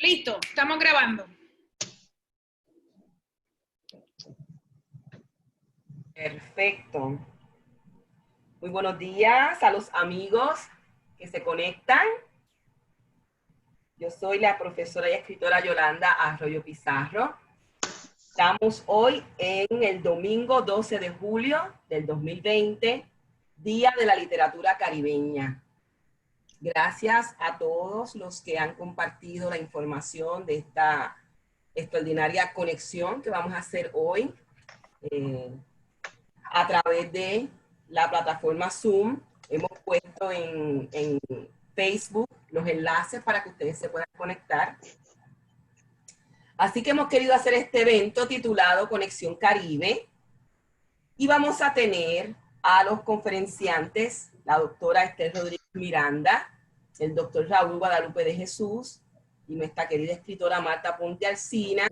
Listo, estamos grabando. Perfecto. Muy buenos días a los amigos que se conectan. Yo soy la profesora y escritora Yolanda Arroyo Pizarro. Estamos hoy en el domingo 12 de julio del 2020, Día de la Literatura Caribeña. Gracias a todos los que han compartido la información de esta extraordinaria conexión que vamos a hacer hoy a través de la plataforma Zoom. Hemos puesto en Facebook los enlaces para que ustedes se puedan conectar. Así que hemos querido hacer este evento titulado Conexión Caribe y vamos a tener a los conferenciantes, la doctora Esther Rodríguez Miranda, el doctor Raúl Guadalupe de Jesús y nuestra querida escritora Marta Ponte Alsina,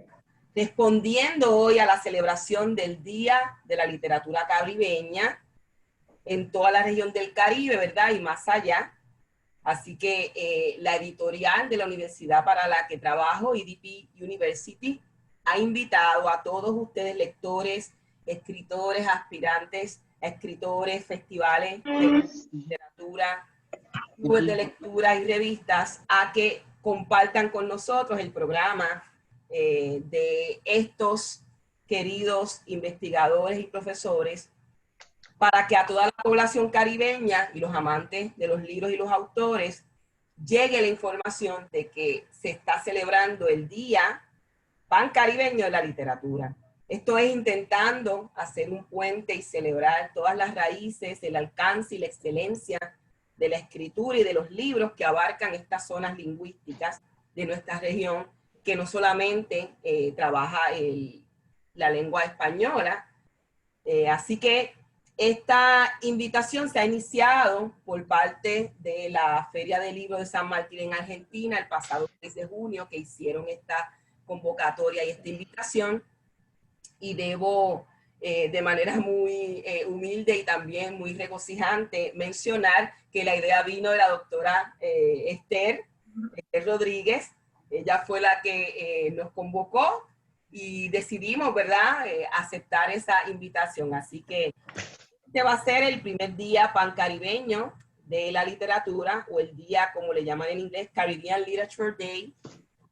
respondiendo hoy a la celebración del Día de la Literatura Caribeña en toda la región del Caribe, ¿verdad? Y más allá. Así que la editorial de la universidad para la que trabajo, EDP University, ha invitado a todos ustedes, lectores, escritores, aspirantes, escritores, festivales de literatura, clubes de lectura y revistas, a que compartan con nosotros el programa de estos queridos investigadores y profesores, para que a toda la población caribeña y los amantes de los libros y los autores llegue la información de que se está celebrando el Día Pancaribeño de la Literatura. Esto es intentando hacer un puente y celebrar todas las raíces, el alcance y la excelencia de la escritura y de los libros que abarcan estas zonas lingüísticas de nuestra región, que no solamente trabaja la lengua española. Así que esta invitación se ha iniciado por parte de la Feria del Libro de San Martín en Argentina el pasado 6 de junio, que hicieron esta convocatoria y esta invitación. Y debo de manera muy humilde y también muy regocijante mencionar que la idea vino de la doctora Esther Rodríguez. Ella fue la que nos convocó y decidimos, ¿verdad?, aceptar esa invitación. Así que este va a ser el primer día pancaribeño de la literatura, o el día, como le llaman en inglés, Caribbean Literature Day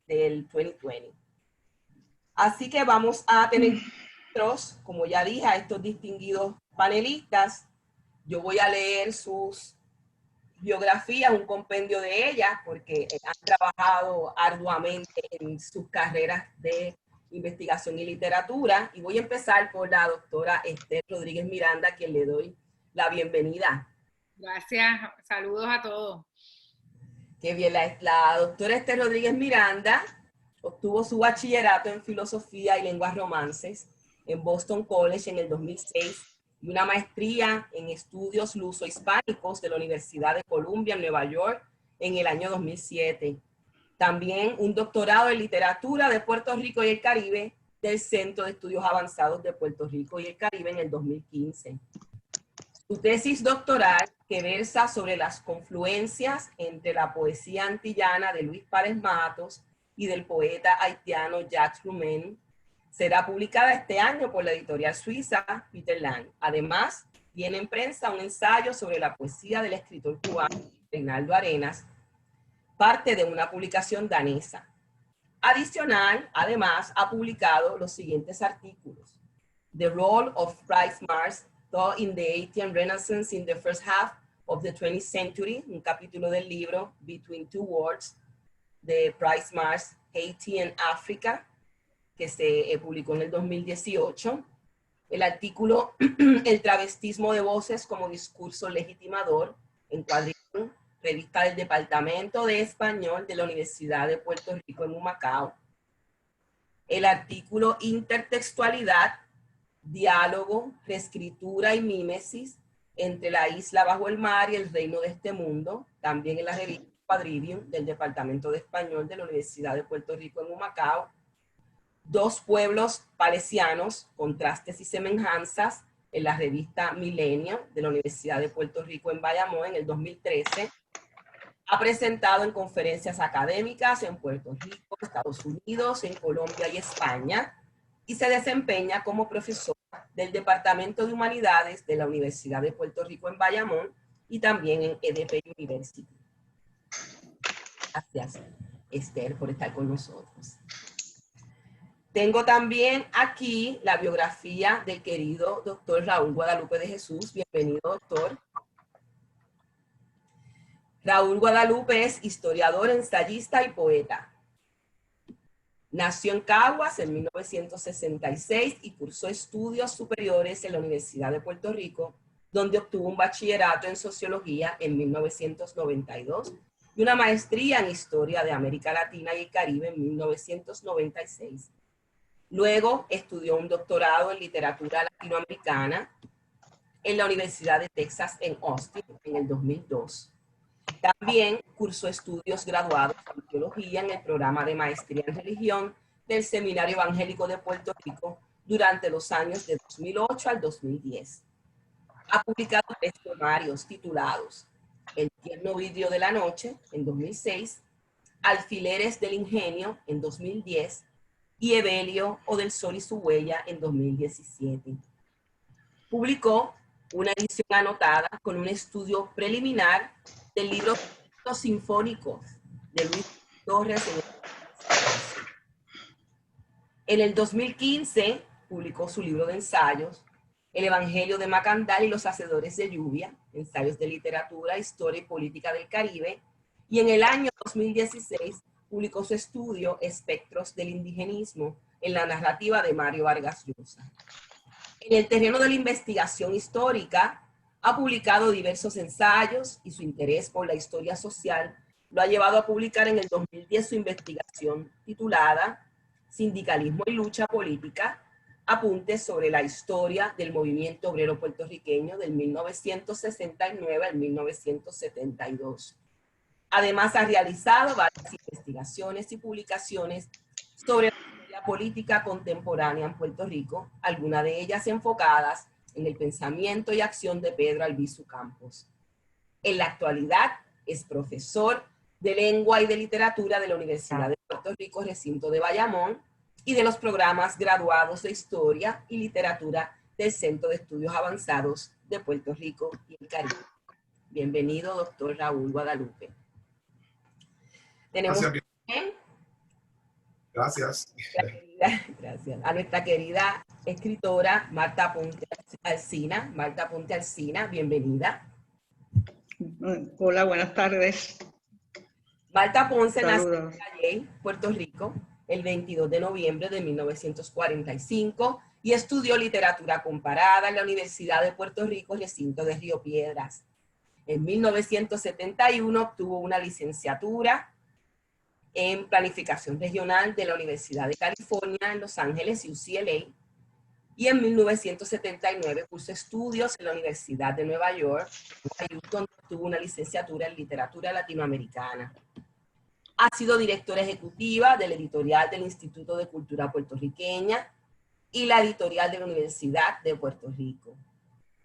del 2020. Así que vamos a tener, como ya dije, a estos distinguidos panelistas. Yo voy a leer sus biografías, un compendio de ellas, porque han trabajado arduamente en sus carreras de investigación y literatura. Y voy a empezar por la doctora Esther Rodríguez Miranda, a quien le doy la bienvenida. Gracias, saludos a todos. Qué bien, la doctora Esther Rodríguez Miranda obtuvo su bachillerato en Filosofía y Lenguas Romances en Boston College en el 2006 y una maestría en Estudios Luso-Hispánicos de la Universidad de Columbia en Nueva York en el año 2007. También un doctorado en Literatura de Puerto Rico y el Caribe del Centro de Estudios Avanzados de Puerto Rico y el Caribe en el 2015. Su tesis doctoral, que versa sobre las confluencias entre la poesía antillana de Luis Párez Matos y del poeta haitiano Jacques Roumain, será publicada este año por la editorial suiza Peter Lang. Además, tiene en prensa un ensayo sobre la poesía del escritor cubano Reinaldo Arenas, parte de una publicación danesa. Adicional, además, ha publicado los siguientes artículos: The Role of Price Mars Thought in the Haitian Renaissance in the First Half of the 20th Century, un capítulo del libro Between Two Worlds, de Price Mars, Haiti and Africa, que se publicó en el 2018. El artículo El travestismo de voces como discurso legitimador, en Cuadrillón, revista del Departamento de Español de la Universidad de Puerto Rico en Humacao. El artículo Intertextualidad, diálogo, reescritura y mímesis entre la isla bajo el mar y el reino de este mundo, también en la revista Quadrivium del Departamento de Español de la Universidad de Puerto Rico en Humacao. Dos pueblos palesianos, contrastes y semejanzas, en la revista Milenio de la Universidad de Puerto Rico en Bayamón en el 2013. Ha presentado en conferencias académicas en Puerto Rico, Estados Unidos, en Colombia y España, y se desempeña como profesora del Departamento de Humanidades de la Universidad de Puerto Rico en Bayamón y también en EDP University. Gracias, Esther, por estar con nosotros. Tengo también aquí la biografía del querido doctor Raúl Guadalupe de Jesús. Bienvenido, doctor. Raúl Guadalupe es historiador, ensayista y poeta. Nació en Caguas en 1966 y cursó estudios superiores en la Universidad de Puerto Rico, donde obtuvo un bachillerato en sociología en 1992 y una maestría en historia de América Latina y el Caribe en 1996. Luego estudió un doctorado en literatura latinoamericana en la Universidad de Texas en Austin en el 2002. También cursó estudios graduados en teología en el programa de maestría en religión del Seminario Evangélico de Puerto Rico durante los años de 2008 al 2010. Ha publicado 3 temarios titulados El tierno vidrio de la noche en 2006, Alfileres del ingenio en 2010 y Evelio o del sol y su huella en 2017. Publicó una edición anotada con un estudio preliminar del libro sinfónico de Luis Torres. En el 2015 publicó su libro de ensayos, El Evangelio de Macandal y los Hacedores de Lluvia, ensayos de literatura, historia y política del Caribe, y en el año 2016 publicó su estudio Espectros del Indigenismo en la narrativa de Mario Vargas Llosa. En el terreno de la investigación histórica, ha publicado diversos ensayos y su interés por la historia social lo ha llevado a publicar en el 2010 su investigación titulada Sindicalismo y lucha política, apuntes sobre la historia del movimiento obrero puertorriqueño del 1969 al 1972. Además, ha realizado varias investigaciones y publicaciones sobre la política contemporánea en Puerto Rico, algunas de ellas enfocadas en el pensamiento y acción de Pedro Albizu Campos. En la actualidad es profesor de lengua y de literatura de la Universidad de Puerto Rico, recinto de Bayamón, y de los programas graduados de historia y literatura del Centro de Estudios Avanzados de Puerto Rico y el Caribe. Bienvenido, doctor Raúl Guadalupe. Tenemos gracias. Gracias. Gracias. A nuestra querida escritora Marta Ponte Alsina. Marta Ponte Alsina, bienvenida. Hola, buenas tardes. Marta Ponce nació en Calley, Puerto Rico, el 22 de noviembre de 1945 y estudió literatura comparada en la Universidad de Puerto Rico, recinto de Río Piedras. En 1971 obtuvo una licenciatura en planificación regional de la Universidad de California en Los Ángeles, UCLA, y en 1979 cursó estudios en la Universidad de Nueva York, donde obtuvo una licenciatura en literatura latinoamericana. Ha sido directora ejecutiva del editorial del Instituto de Cultura Puertorriqueña y la editorial de la Universidad de Puerto Rico.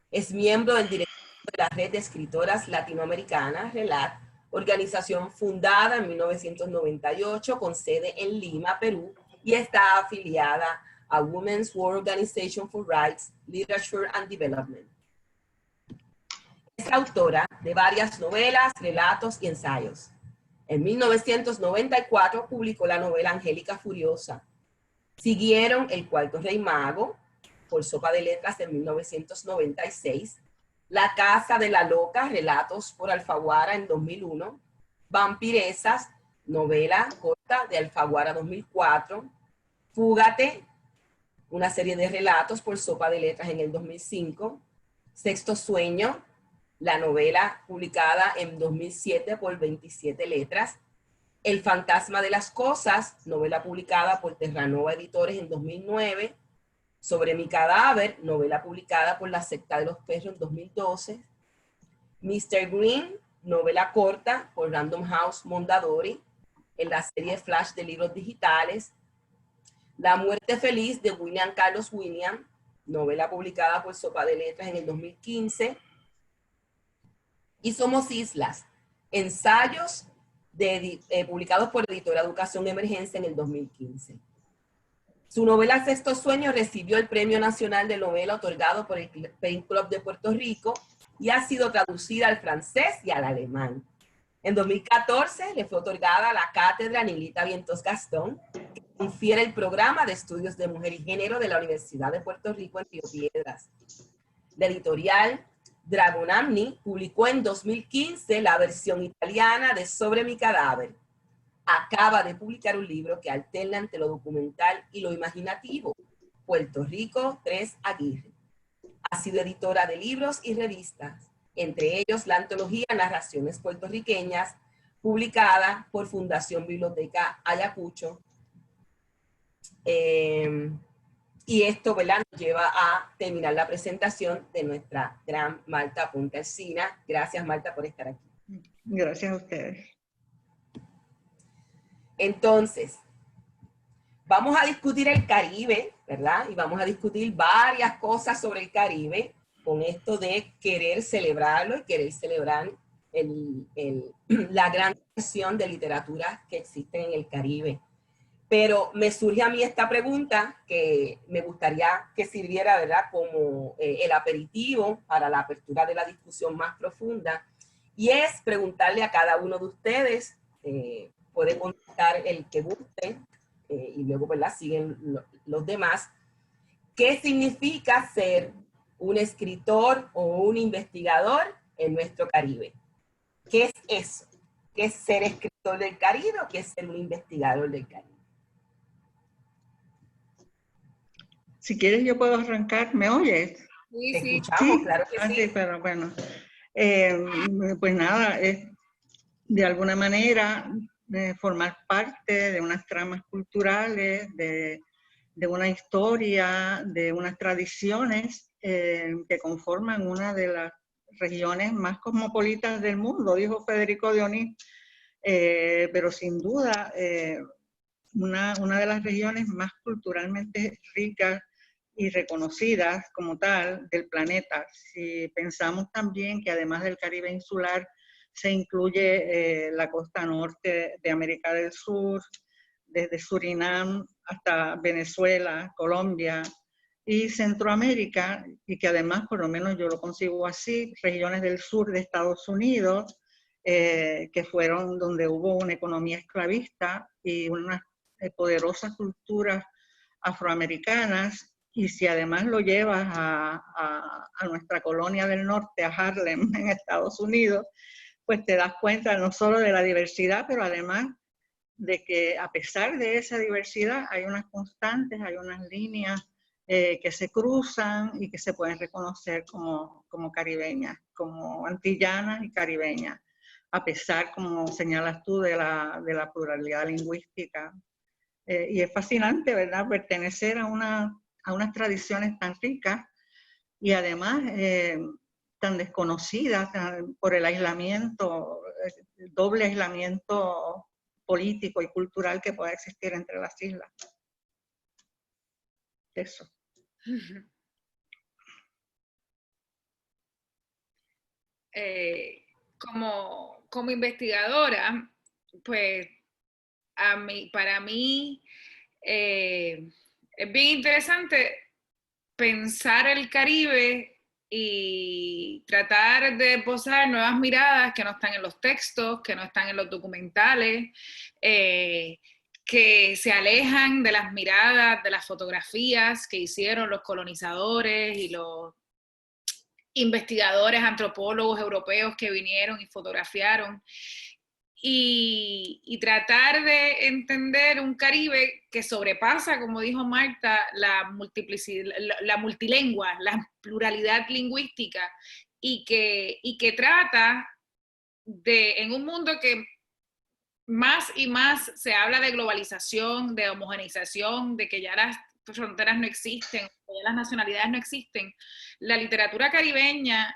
Es miembro del directorio de la Red de Escritoras Latinoamericanas, RELAT, organización fundada en 1998 con sede en Lima, Perú, y está afiliada a Women's World Organization for Rights, Literature and Development. Es autora de varias novelas, relatos y ensayos. En 1994 publicó la novela Angélica Furiosa. Siguieron El Cuarto Rey Mago, por Sopa de Letras en 1996, La Casa de la Loca, relatos por Alfaguara en 2001, Vampiresas, novela corta de Alfaguara 2004, Fúgate, una serie de relatos por Sopa de Letras en el 2005, Sexto Sueño, la novela publicada en 2007 por 27 Letras, El Fantasma de las Cosas, novela publicada por Terranova Editores en 2009, Sobre mi cadáver, novela publicada por La Secta de los Perros en 2012, Mr. Green, novela corta por Random House Mondadori, en la serie Flash de libros digitales, La Muerte Feliz de William Carlos Williams, novela publicada por Sopa de Letras en el 2015, y Somos Islas, ensayos publicados por Editora Educación Emergencia en el 2015. Su novela Sexto Sueño recibió el Premio Nacional de Novela otorgado por el Pen Club de Puerto Rico y ha sido traducida al francés y al alemán. En 2014 le fue otorgada la cátedra Nilita Vientos Gastón, que confiere el programa de estudios de mujer y género de la Universidad de Puerto Rico en Río Piedras. La editorial Dragon Amni publicó en 2015 la versión italiana de Sobre mi cadáver. Acaba de publicar un libro que alterna entre lo documental y lo imaginativo, Puerto Rico 3 Aguirre. Ha sido editora de libros y revistas, entre ellos la antología Narraciones Puertorriqueñas, publicada por Fundación Biblioteca Ayacucho. Y esto, ¿verdad?, nos lleva a terminar la presentación de nuestra gran Marta Ponte Alsina. Gracias, Marta, por estar aquí. Gracias a ustedes. Entonces, vamos a discutir el Caribe, ¿verdad? Y vamos a discutir varias cosas sobre el Caribe con esto de querer celebrarlo y querer celebrar la gran colección de literatura que existe en el Caribe. Pero me surge a mí esta pregunta que me gustaría que sirviera, ¿verdad?, como el aperitivo para la apertura de la discusión más profunda, y es preguntarle a cada uno de ustedes, puede contestar el que guste, y luego, ¿verdad?, siguen los demás, ¿qué significa ser un escritor o un investigador en nuestro Caribe? ¿Qué es eso? ¿Qué es ser escritor del Caribe o qué es ser un investigador del Caribe? Si quieres yo puedo arrancar, ¿me oyes? Sí, Te sí. escuchamos, Sí. claro que sí. Sí, pero bueno. Pues nada, de alguna manera formar parte de unas tramas culturales, de una historia, de unas tradiciones que conforman una de las regiones más cosmopolitas del mundo, dijo Federico de Onís, pero sin duda una de las regiones más culturalmente ricas y reconocidas como tal del planeta. Si pensamos también que además del Caribe insular se incluye la costa norte de América del Sur, desde Surinam hasta Venezuela, Colombia y Centroamérica, y que además, por lo menos yo lo consigo así, regiones del sur de Estados Unidos, que fueron donde hubo una economía esclavista y unas poderosas culturas afroamericanas. Y si además lo llevas a nuestra colonia del norte, a Harlem, en Estados Unidos, pues te das cuenta no solo de la diversidad, pero además de que a pesar de esa diversidad hay unas constantes, hay unas líneas que se cruzan y que se pueden reconocer como caribeñas, como antillanas y caribeñas, a pesar, como señalas tú, de la pluralidad lingüística. Y es fascinante, ¿verdad?, pertenecer a unas tradiciones tan ricas y además tan desconocidas por el aislamiento, el doble aislamiento político y cultural que pueda existir entre las islas. Eso. Como investigadora, pues para mí es bien interesante pensar el Caribe y tratar de posar nuevas miradas que no están en los textos, que no están en los documentales, que se alejan de las miradas, de las fotografías que hicieron los colonizadores y los investigadores, antropólogos europeos que vinieron y fotografiaron. Y tratar de entender un Caribe que sobrepasa, como dijo Marta, la multiplicidad, la multilengua, la pluralidad lingüística, y que trata de, en un mundo que más y más se habla de globalización, de homogeneización, de que ya las fronteras no existen, que ya las nacionalidades no existen, la literatura caribeña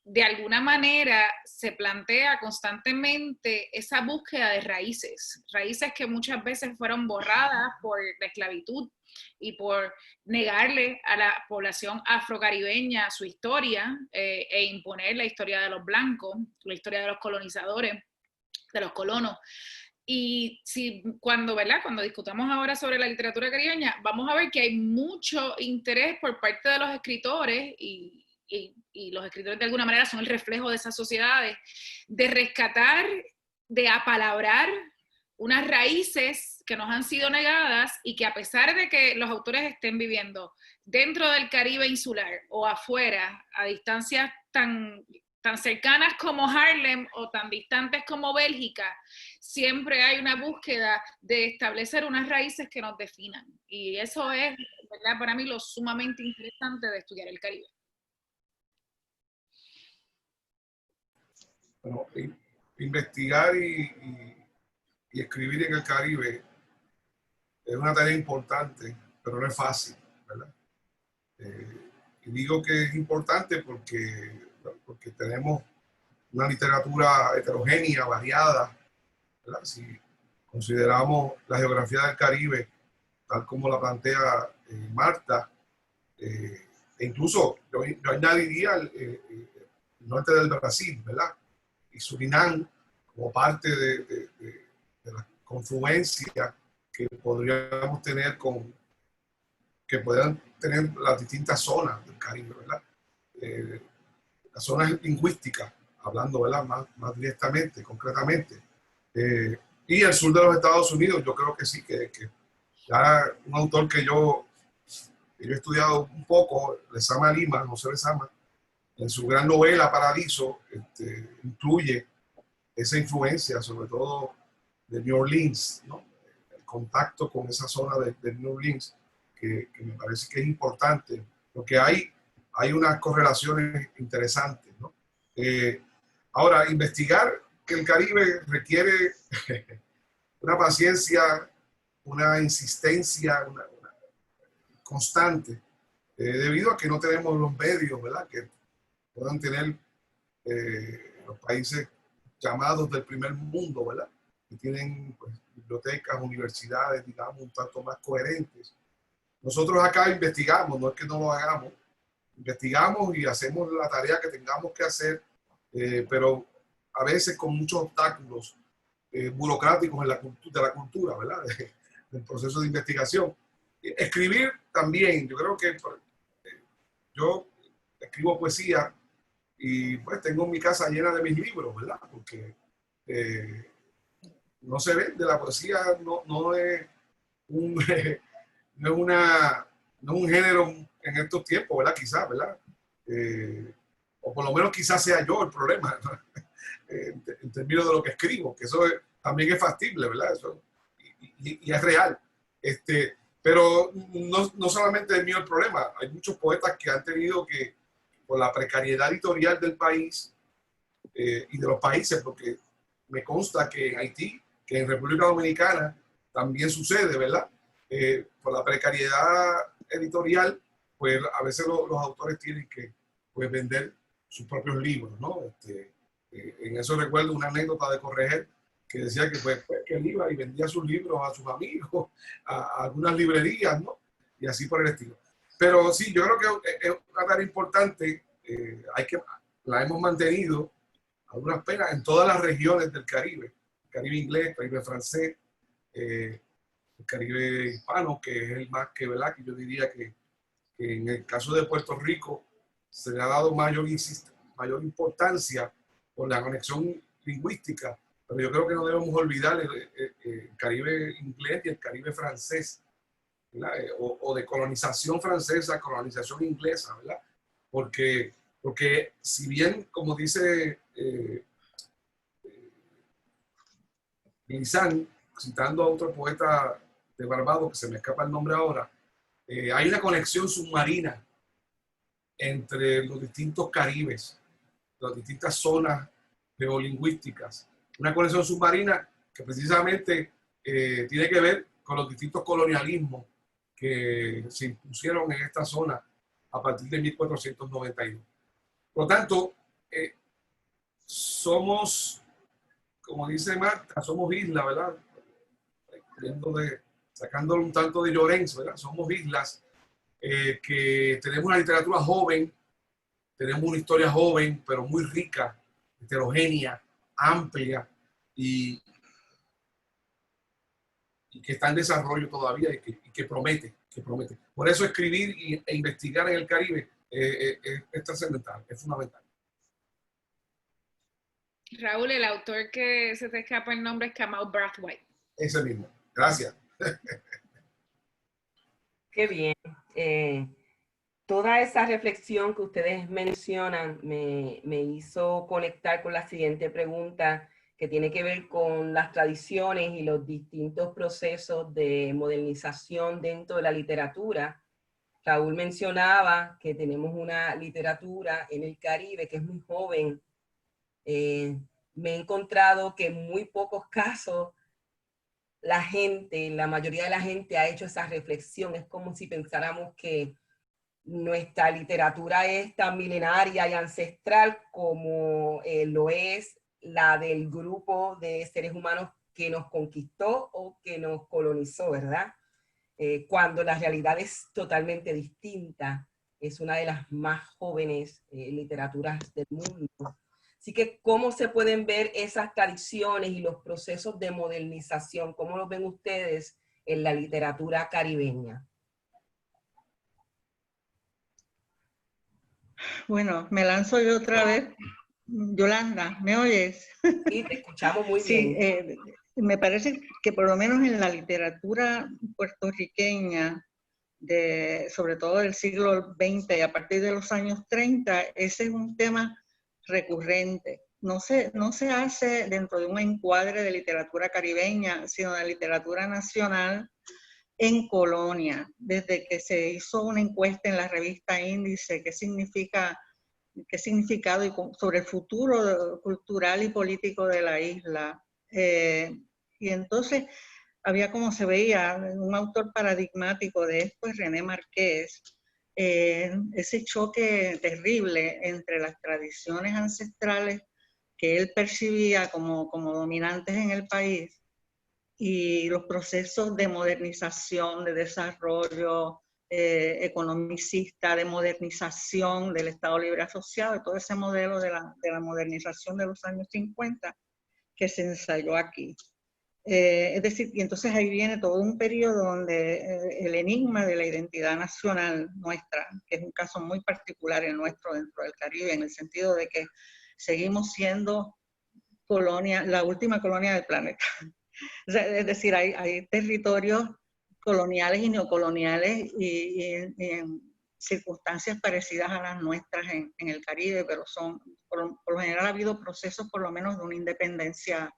de alguna manera se plantea constantemente esa búsqueda de raíces, raíces que muchas veces fueron borradas por la esclavitud y por negarle a la población afrocaribeña su historia e imponer la historia de los blancos, la historia de los colonizadores. de los colonos. Y si, ¿verdad? Cuando discutamos ahora sobre la literatura caribeña, vamos a ver que hay mucho interés por parte de los escritores, y los escritores de alguna manera son el reflejo de esas sociedades, de rescatar, de apalabrar unas raíces que nos han sido negadas y que, a pesar de que los autores estén viviendo dentro del Caribe insular o afuera, a distancias tan cercanas como Harlem o tan distantes como Bélgica, siempre hay una búsqueda de establecer unas raíces que nos definan. Y eso es, ¿verdad?, para mí lo sumamente interesante de estudiar el Caribe. Bueno, investigar y escribir en el Caribe es una tarea importante, pero no es fácil, ¿verdad? Y digo que es importante porque tenemos una literatura heterogénea, variada, ¿verdad? Si consideramos la geografía del Caribe, tal como la plantea Marta, e incluso yo añadiría el norte del Brasil, ¿verdad? Y Surinam como parte de la confluencia que podríamos tener que puedan tener las distintas zonas del Caribe, ¿verdad? Las zonas lingüísticas, hablando, ¿verdad?, más directamente, concretamente. Y el sur de los Estados Unidos, yo creo que sí, que ya un autor que yo he estudiado un poco, Lezama Lima, José Lezama, en su gran novela Paradiso, incluye esa influencia, sobre todo de New Orleans, ¿no? El contacto con esa zona de New Orleans, que me parece que es importante, porque hay unas correlaciones interesantes, ¿no? Ahora, investigar que el Caribe requiere una paciencia, una insistencia, una constante, debido a que no tenemos los medios, ¿verdad?, que puedan tener los países llamados del primer mundo, ¿verdad?, que tienen, pues, bibliotecas, universidades, digamos, un tanto más coherentes. Nosotros acá investigamos, no es que no lo hagamos, investigamos y hacemos la tarea que tengamos que hacer, pero a veces con muchos obstáculos burocráticos de la cultura, ¿verdad?, del proceso de investigación. Escribir también, yo creo que yo escribo poesía y pues tengo mi casa llena de mis libros, ¿verdad? Porque no se vende, la poesía no es un, no es un género en estos tiempos, ¿verdad? Quizás, ¿verdad? O por lo menos quizás sea yo el problema, en términos de lo que escribo, que eso también es factible, ¿verdad? Eso, y es real. Pero no solamente es mío el problema, hay muchos poetas que han tenido que, por la precariedad editorial del país y de los países, porque me consta que en Haití, que en República Dominicana también sucede, ¿verdad? Por la precariedad editorial, pues a veces los autores tienen que, pues, vender sus propios libros, ¿no? En eso recuerdo una anécdota de Correger que decía que, pues, que él iba y vendía sus libros a sus amigos, a algunas librerías, ¿no? Y así por el estilo. Pero sí, yo creo que es una tarea importante, la hemos mantenido a duras penas en todas las regiones del Caribe, el Caribe inglés, el Caribe francés, el Caribe hispano, que es el más que, ¿verdad?, que yo diría que en el caso de Puerto Rico se le ha dado mayor importancia por la conexión lingüística, pero yo creo que no debemos olvidar el Caribe inglés y el Caribe francés, ¿verdad? O de colonización francesa, colonización inglesa, ¿verdad? Porque si bien, como dice Glissant, citando a otro poeta de Barbados, que se me escapa el nombre ahora, hay una conexión submarina entre los distintos Caribes, las distintas zonas geolingüísticas. Una conexión submarina que precisamente tiene que ver con los distintos colonialismos que se impusieron en esta zona a partir de 1492. Por lo tanto, somos, como dice Marta, somos islas, ¿verdad? Sacándole un tanto de Llorens, ¿verdad? Somos islas que tenemos una literatura joven, tenemos una historia joven, pero muy rica, heterogénea, amplia, y que está en desarrollo todavía y que promete, que promete. Por eso escribir e investigar en el Caribe es trascendental, es fundamental. Raúl, el autor que se te escapa el nombre es Kamau Brathwaite. Ese mismo. Gracias. Qué bien. Toda esa reflexión que ustedes mencionan me hizo conectar con la siguiente pregunta, que tiene que ver con las tradiciones y los distintos procesos de modernización dentro de la literatura. Raúl mencionaba que tenemos una literatura en el Caribe que es muy joven. Me he encontrado que en muy pocos casos la mayoría de la gente ha hecho esa reflexión. Es como si pensáramos que nuestra literatura es tan milenaria y ancestral como lo es la del grupo de seres humanos que nos conquistó o que nos colonizó, ¿verdad? Cuando la realidad es totalmente distinta. Es una de las más jóvenes literaturas del mundo. Así que, ¿cómo se pueden ver esas tradiciones y los procesos de modernización? ¿Cómo los ven ustedes en la literatura caribeña? Bueno, me lanzo yo otra vez. Yolanda, ¿me oyes? Sí, te escuchamos muy Sí, bien. me parece que por lo menos en la literatura puertorriqueña, sobre todo del siglo XX y a partir de los años 30, ese es un tema recurrente. No se hace dentro de un encuadre de literatura caribeña, sino de literatura nacional en colonia. Desde que se hizo una encuesta en la revista Índice, qué significado y sobre el futuro cultural y político de la isla. Y entonces había, como se veía, un autor paradigmático de esto es René Márquez, ese choque terrible entre las tradiciones ancestrales que él percibía como dominantes en el país y los procesos de modernización, de desarrollo economicista, de modernización del Estado Libre Asociado, de todo ese modelo de la modernización de los años 50 que se ensayó aquí. Es decir, y entonces ahí viene todo un periodo donde el enigma de la identidad nacional nuestra, que es un caso muy particular el nuestro dentro del Caribe, en el sentido de que seguimos siendo colonia, la última colonia del planeta. O sea, es decir, hay territorios coloniales y neocoloniales y en circunstancias parecidas a las nuestras en el Caribe, pero por lo general ha habido procesos por lo menos de una independencia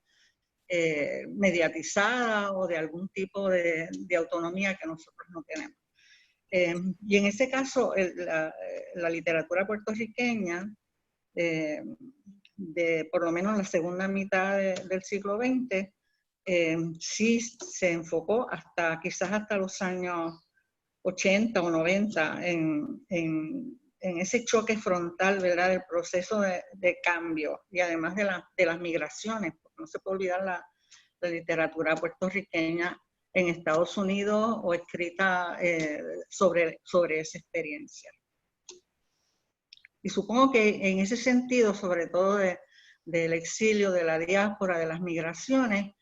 mediatizada o de algún tipo de autonomía que nosotros no tenemos. Y en ese caso, la literatura puertorriqueña, de por lo menos la segunda mitad del siglo XX, sí se enfocó quizás hasta los años 80 o 90 en ese choque frontal, ¿verdad?, del proceso de cambio y además de las migraciones, porque no se puede olvidar la literatura puertorriqueña en Estados Unidos o escrita sobre esa experiencia. Y supongo que en ese sentido, sobre todo del exilio, de la diáspora, de las migraciones,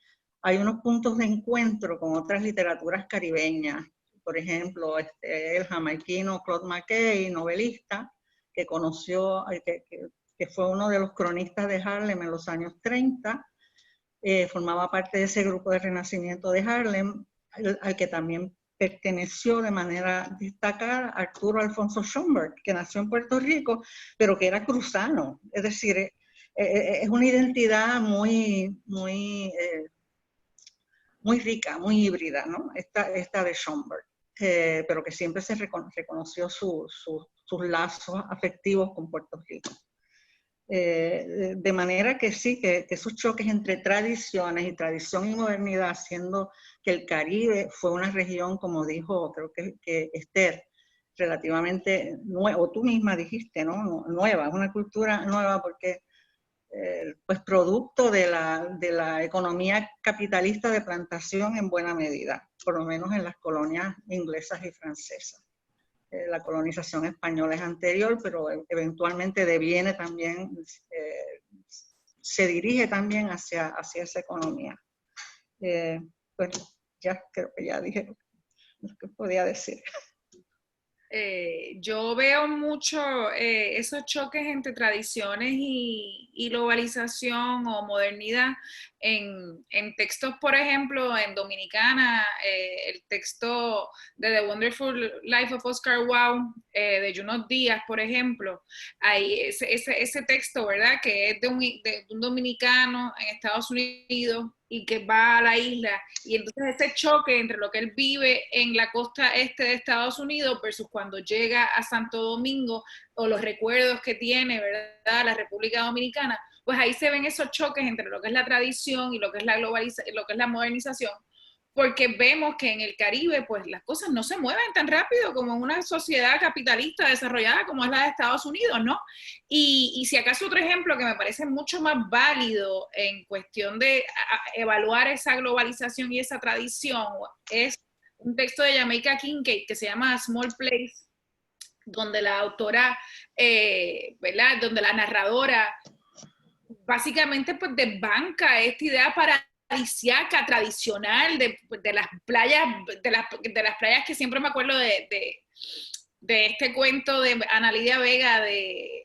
hay unos puntos de encuentro con otras literaturas caribeñas. Por ejemplo, el jamaiquino Claude McKay, novelista, que conoció, que fue uno de los cronistas de Harlem en los años 30, formaba parte de ese grupo de renacimiento de Harlem, al que también perteneció de manera destacada Arturo Alfonso Schomburg, que nació en Puerto Rico, pero que era cruzano. Es decir, es una identidad muy rica, muy híbrida, ¿no? Esta de Schomburg, pero que siempre se reconoció sus lazos afectivos con Puerto Rico. De manera que sí, que esos choques entre tradiciones y tradición y modernidad, haciendo que el Caribe fue una región, como dijo, creo que Esther, relativamente nueva, o tú misma dijiste, ¿no? Nueva, es una cultura nueva porque pues producto de la economía capitalista de plantación en buena medida, por lo menos en las colonias inglesas y francesas. La colonización española es anterior, pero eventualmente deviene también se dirige también hacia esa economía. Pues ya creo que ya dije lo que podía decir. Yo veo mucho esos choques entre tradiciones y globalización o modernidad en textos, por ejemplo, en Dominicana, el texto de The Wonderful Life of Oscar Wilde, de Junot Díaz, por ejemplo, hay ese texto, ¿verdad?, que es de un dominicano en Estados Unidos y que va a la isla, y entonces ese choque entre lo que él vive en la costa este de Estados Unidos versus cuando llega a Santo Domingo, o los recuerdos que tiene, ¿verdad?, la República Dominicana, pues ahí se ven esos choques entre lo que es la tradición y lo que es lo que es la modernización, porque vemos que en el Caribe, pues las cosas no se mueven tan rápido como en una sociedad capitalista desarrollada como es la de Estados Unidos, ¿no? Y si acaso otro ejemplo que me parece mucho más válido en cuestión de evaluar esa globalización y esa tradición es un texto de Jamaica Kincaid que se llama A Small Place, donde la autora, ¿verdad?, donde la narradora básicamente pues desbanca esta idea paradisiaca, tradicional, de las playas, de las playas que siempre me acuerdo de este cuento de Ana Lidia Vega, de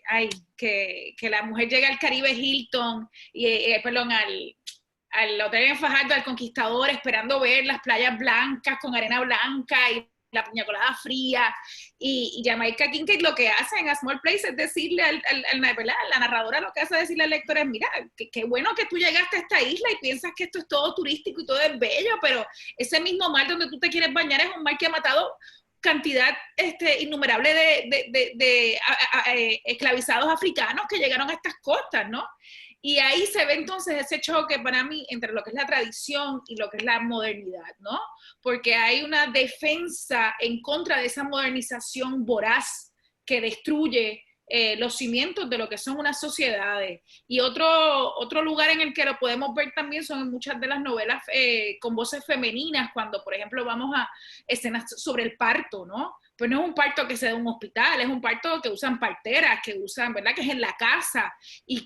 que la mujer llega al Caribe Hilton, perdón, al hotel en Fajardo, al Conquistador, esperando ver las playas blancas con arena blanca y la piña colada fría, y Jamaica Kincaid lo que hace en A Small Place es decirle la narradora lo que hace es decirle al lector es, mira, qué bueno que tú llegaste a esta isla y piensas que esto es todo turístico y todo es bello, pero ese mismo mar donde tú te quieres bañar es un mar que ha matado cantidad innumerable de esclavizados africanos que llegaron a estas costas, ¿no? Y ahí se ve entonces ese choque para mí entre lo que es la tradición y lo que es la modernidad, ¿no? Porque hay una defensa en contra de esa modernización voraz que destruye los cimientos de lo que son unas sociedades. Y otro lugar en el que lo podemos ver también son en muchas de las novelas con voces femeninas, cuando por ejemplo vamos a escenas sobre el parto, ¿no? Pues no es un parto que se da en un hospital, es un parto que usan parteras, que usan, ¿verdad?, que es en la casa, y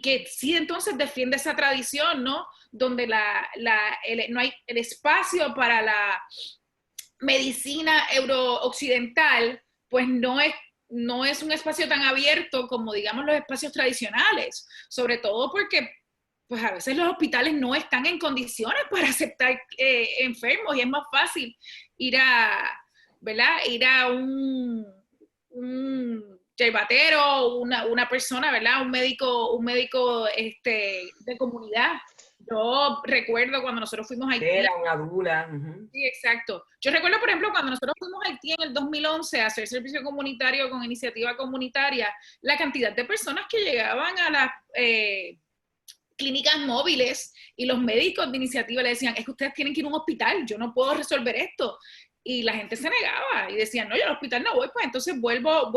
que sí entonces defiende esa tradición, ¿no?, donde no hay el espacio para la medicina eurooccidental, pues no es un espacio tan abierto como, digamos, los espacios tradicionales, sobre todo porque pues a veces los hospitales no están en condiciones para aceptar enfermos, y es más fácil ir a un yerbatero, una persona, ¿verdad?, un médico de comunidad. Yo recuerdo cuando nosotros fuimos a Haití. Era una dula. Sí, exacto. Yo recuerdo, por ejemplo, cuando nosotros fuimos a Haití en el 2011 a hacer servicio comunitario con iniciativa comunitaria, la cantidad de personas que llegaban a las clínicas móviles, y los médicos de iniciativa le decían, es que ustedes tienen que ir a un hospital, yo no puedo resolver esto. Y la gente se negaba y decía, no, yo al hospital no voy, pues entonces vuelvo a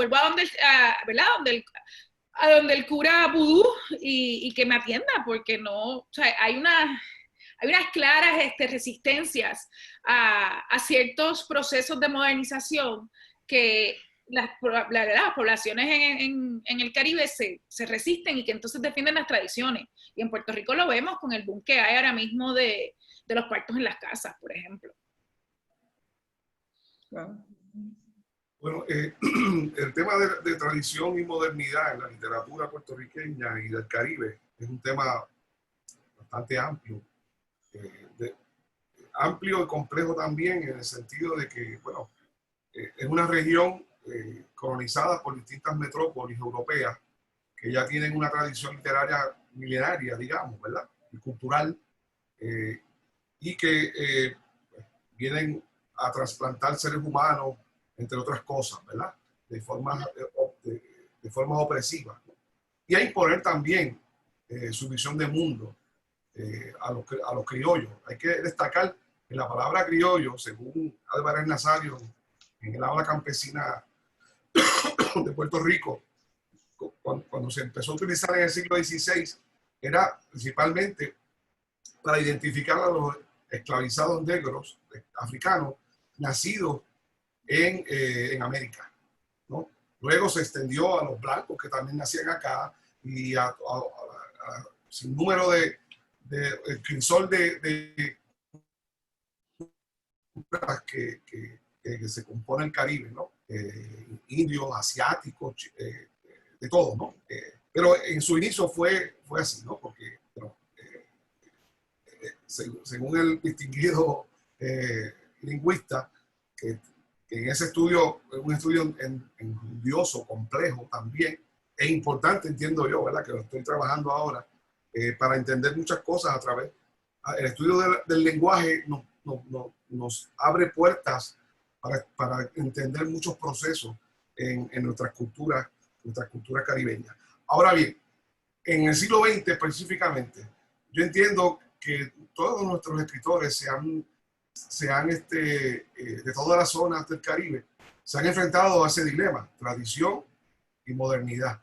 donde el cura vudú y que me atienda, porque no, o sea, hay unas claras resistencias a ciertos procesos de modernización que las poblaciones en el Caribe se resisten, y que entonces defienden las tradiciones. Y en Puerto Rico lo vemos con el boom que hay ahora mismo de los partos en las casas, por ejemplo. Bueno, el tema de tradición y modernidad en la literatura puertorriqueña y del Caribe es un tema bastante amplio. Amplio y complejo también, en el sentido de que, bueno, es una región colonizada por distintas metrópolis europeas que ya tienen una tradición literaria milenaria, digamos, ¿verdad?, y cultural, y que vienen a trasplantar seres humanos, entre otras cosas, ¿verdad?, de formas opresivas, ¿no?, y a imponer también su visión de mundo a los criollos. Hay que destacar que la palabra criollo, según Álvarez Nazario, en el habla campesina de Puerto Rico, cuando se empezó a utilizar en el siglo XVI, era principalmente para identificar a los esclavizados negros africanos nacidos en América, ¿no? Luego se extendió a los blancos que también nacían acá, y a sin número de el crisol de que se compone el Caribe, ¿no? Indios, asiáticos, de todo, ¿no? Pero en su inicio fue así, ¿no? Porque, bueno, según el distinguido lingüista, que en ese estudio, un estudio enjundioso, complejo también, es importante, entiendo yo, ¿verdad? Que lo estoy trabajando ahora, para entender muchas cosas a través. El estudio del lenguaje nos abre puertas para entender muchos procesos en nuestra cultura caribeña. Ahora bien, en el siglo XX específicamente, yo entiendo que todos nuestros escritores de todas las zonas del Caribe, se han enfrentado a ese dilema, tradición y modernidad.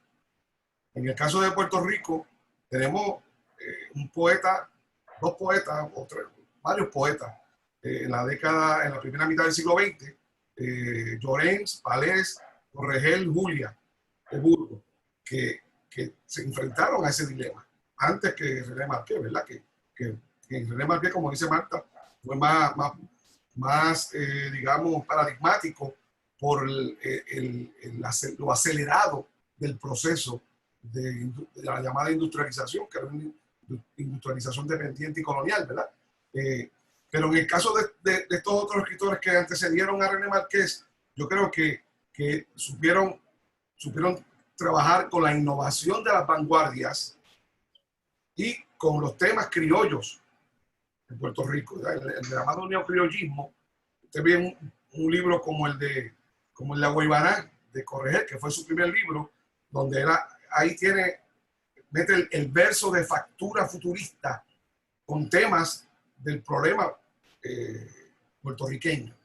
En el caso de Puerto Rico, tenemos un poeta, dos poetas, varios poetas, en la primera mitad del siglo XX, Llorens, Palés, Corregel, Julia, de Burgos, que se enfrentaron a ese dilema, antes que René Marqués, ¿verdad? Que René Marqués, como dice Marta, fue más digamos, paradigmático por lo acelerado del proceso de la llamada industrialización, que era una industrialización dependiente y colonial, ¿verdad? Pero en el caso de estos otros escritores que antecedieron a René Marqués, yo creo que supieron trabajar con la innovación de las vanguardias y con los temas criollos en Puerto Rico, el llamado neocriollismo. Usted ve un libro como el de Aguaybaná, de Corregel, que fue su primer libro, donde mete el verso de factura futurista con temas del problema puertorriqueño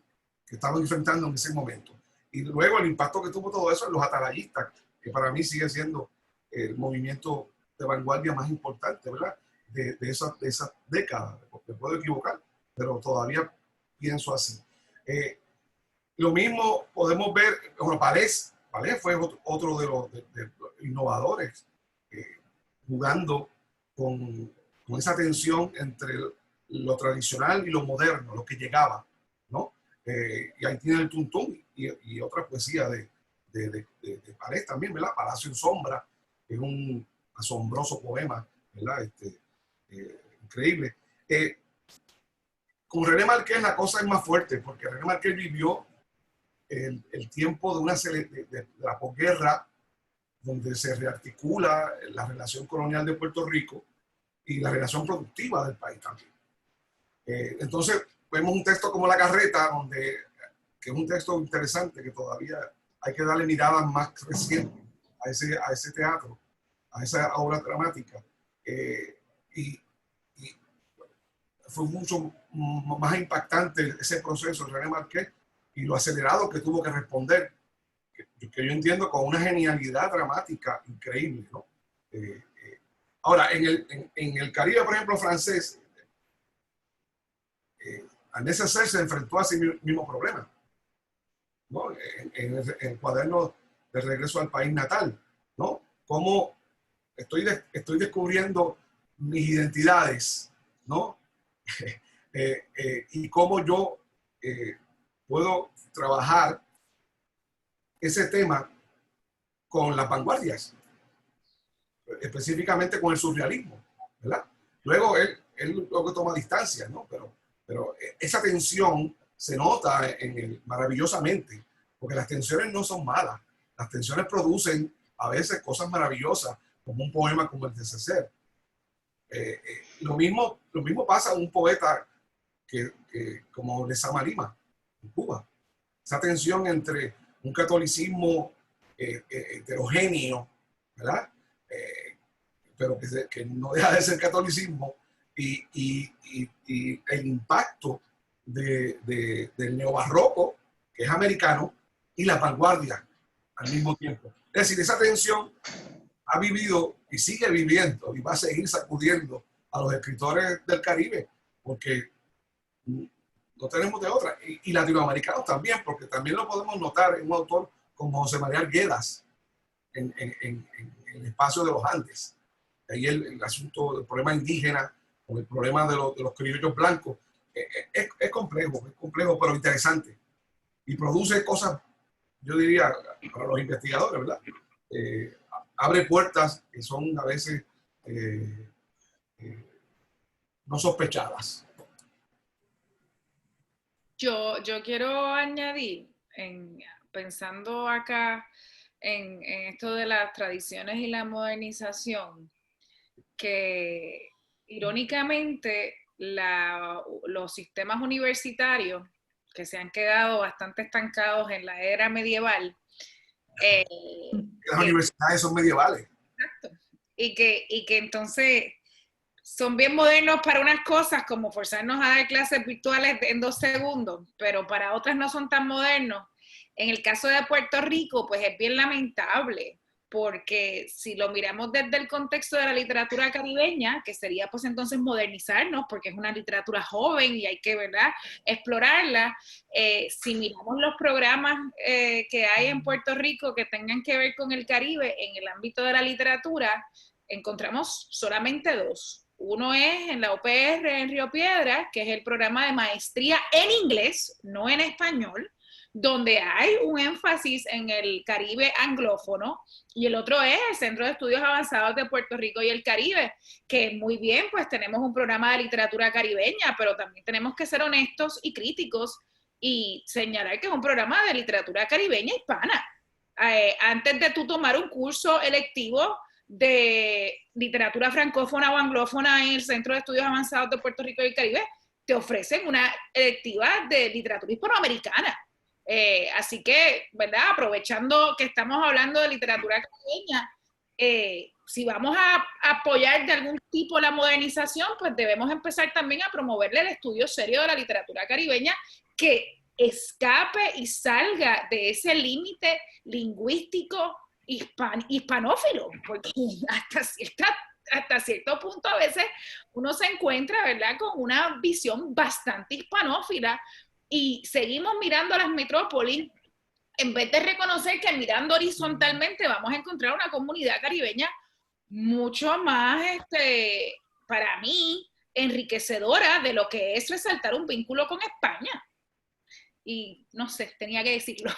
que estaban enfrentando en ese momento. Y luego el impacto que tuvo todo eso en los atalayistas, que para mí sigue siendo el movimiento de vanguardia más importante, ¿verdad? De esa década. Me puedo equivocar, pero todavía pienso así. Lo mismo podemos ver, bueno, Palés fue otro de los innovadores, jugando con esa tensión entre lo tradicional y lo moderno, lo que llegaba, ¿no? Y ahí tiene el Tuntún y otra poesía de Palés también, ¿verdad? Palacio en Sombra, que es un asombroso poema, ¿verdad? Increíble. Con René Marqués la cosa es más fuerte, porque René Marqués vivió el tiempo de la posguerra, donde se rearticula la relación colonial de Puerto Rico y la relación productiva del país también. Entonces, vemos un texto como La Carreta, que es un texto interesante, que todavía hay que darle miradas más recientes a ese teatro, a esa obra dramática. Y fue mucho más impactante ese proceso de René Marqués y lo acelerado que tuvo que responder, que yo entiendo con una genialidad dramática increíble, ¿no? Ahora, en el Caribe, por ejemplo, francés, Anne-Césaire se enfrentó a ese mismo problema, ¿no? En el cuaderno de Regreso al País Natal, ¿no? Cómo estoy descubriendo mis identidades, ¿no? Y cómo yo puedo trabajar ese tema con las vanguardias, específicamente con el surrealismo, ¿verdad? Luego él luego toma distancia, ¿no? Pero esa tensión se nota maravillosamente, porque las tensiones no son malas. Las tensiones producen a veces cosas maravillosas, como un poema como el de Césaire. Lo mismo pasa a un poeta como Lezama Lima, en Cuba. Esa tensión entre un catolicismo heterogéneo, ¿verdad? Pero que no deja de ser catolicismo, y el impacto del neobarroco, que es americano, y la vanguardia al mismo tiempo. Es decir, esa tensión ha vivido y sigue viviendo y va a seguir sacudiendo a los escritores del Caribe, porque no tenemos de otra. Y latinoamericanos también, porque también lo podemos notar en un autor como José María Arguedas, en el espacio de los Andes. Ahí el asunto del problema indígena, o el problema de los criollos blancos, es complejo, pero interesante. Y produce cosas, yo diría, para los investigadores, ¿verdad? Abre puertas que son a veces no sospechadas. Yo quiero añadir, pensando acá en esto de las tradiciones y la modernización, que irónicamente los sistemas universitarios que se han quedado bastante estancados en la era medieval. Las universidades son medievales. Exacto. Y que entonces son bien modernos para unas cosas, como forzarnos a dar clases virtuales en 2 segundos, pero para otras no son tan modernos. En el caso de Puerto Rico, pues es bien lamentable, porque si lo miramos desde el contexto de la literatura caribeña, que sería pues entonces modernizarnos, porque es una literatura joven y hay que, ¿verdad?, explorarla. Si miramos los programas que hay en Puerto Rico que tengan que ver con el Caribe en el ámbito de la literatura, encontramos solamente 2. Uno es en la UPR en Río Piedras, que es el programa de maestría en inglés, no en español, donde hay un énfasis en el Caribe anglófono, y el otro es el Centro de Estudios Avanzados de Puerto Rico y el Caribe, que muy bien, pues tenemos un programa de literatura caribeña, pero también tenemos que ser honestos y críticos y señalar que es un programa de literatura caribeña hispana. Antes de tú tomar un curso electivo de literatura francófona o anglófona en el Centro de Estudios Avanzados de Puerto Rico y el Caribe, te ofrecen una electiva de literatura hispanoamericana. Así que, ¿verdad? Aprovechando que estamos hablando de literatura caribeña, si vamos a apoyar de algún tipo la modernización, pues debemos empezar también a promoverle el estudio serio de la literatura caribeña, que escape y salga de ese límite lingüístico hispanófilo, porque hasta cierto punto a veces uno se encuentra, ¿verdad?, con una visión bastante hispanófila, y seguimos mirando a las metrópolis en vez de reconocer que mirando horizontalmente vamos a encontrar una comunidad caribeña mucho más, para mí, enriquecedora de lo que es resaltar un vínculo con España. Y no sé, tenía que decirlo.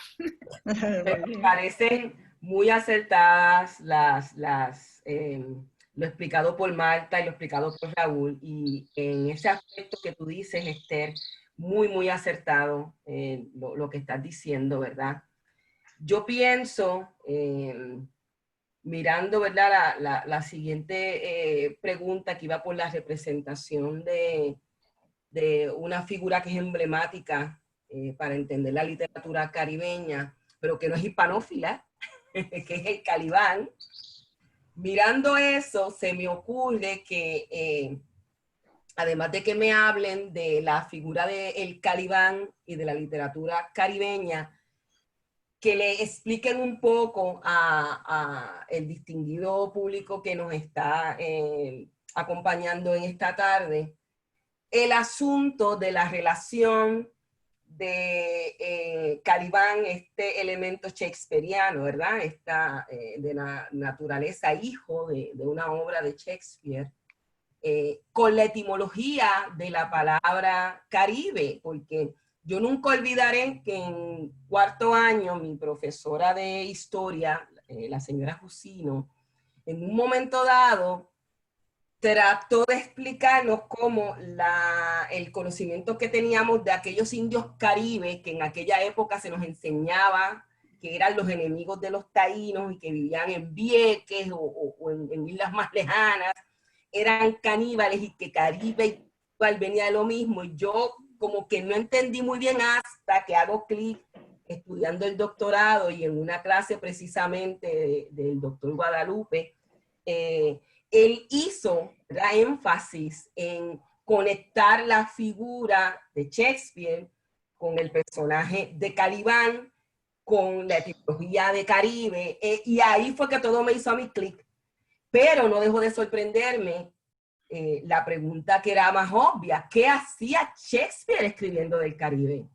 Me parecen muy acertadas lo explicado por Marta y lo explicado por Raúl, y en ese aspecto que tú dices, Esther, muy acertado lo que estás diciendo, ¿verdad? Yo pienso, mirando, ¿verdad?, la siguiente pregunta que iba por la representación de una figura que es emblemática para entender la literatura caribeña, pero que no es hispanófila, que es el Calibán. Mirando eso, se me ocurre que además de que me hablen de la figura del Calibán y de la literatura caribeña, que le expliquen un poco a el distinguido público que nos está acompañando en esta tarde, el asunto de la relación de Calibán, este elemento shakespeariano, ¿verdad? Esta de la naturaleza hijo de una obra de Shakespeare, con la etimología de la palabra Caribe, porque yo nunca olvidaré que en 4º año mi profesora de historia, la señora Jusino, en un momento dado trató de explicarnos cómo el conocimiento que teníamos de aquellos indios caribes, que en aquella época se nos enseñaba que eran los enemigos de los taínos y que vivían en Vieques o en islas más lejanas, eran caníbales y que Caribe igual venía de lo mismo. Y yo como que no entendí muy bien hasta que hago clic estudiando el doctorado y en una clase precisamente del doctor Guadalupe, él hizo énfasis en conectar la figura de Shakespeare con el personaje de Calibán, con la etimología de Caribe, y ahí fue que todo me hizo a mí clic. Pero no dejó de sorprenderme la pregunta que era más obvia: ¿qué hacía Shakespeare escribiendo del Caribe?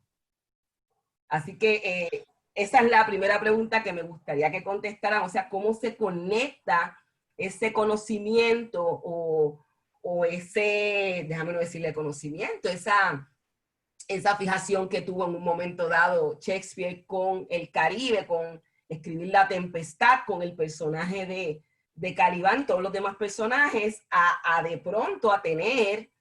Así que esa es la primera pregunta que me gustaría que contestaran, o sea, ¿cómo se conecta ese conocimiento o ese, déjame no decirle conocimiento, esa fijación que tuvo en un momento dado Shakespeare con el Caribe, con escribir La Tempestad, con el personaje de Calibán, todos los demás personajes, a de pronto a tener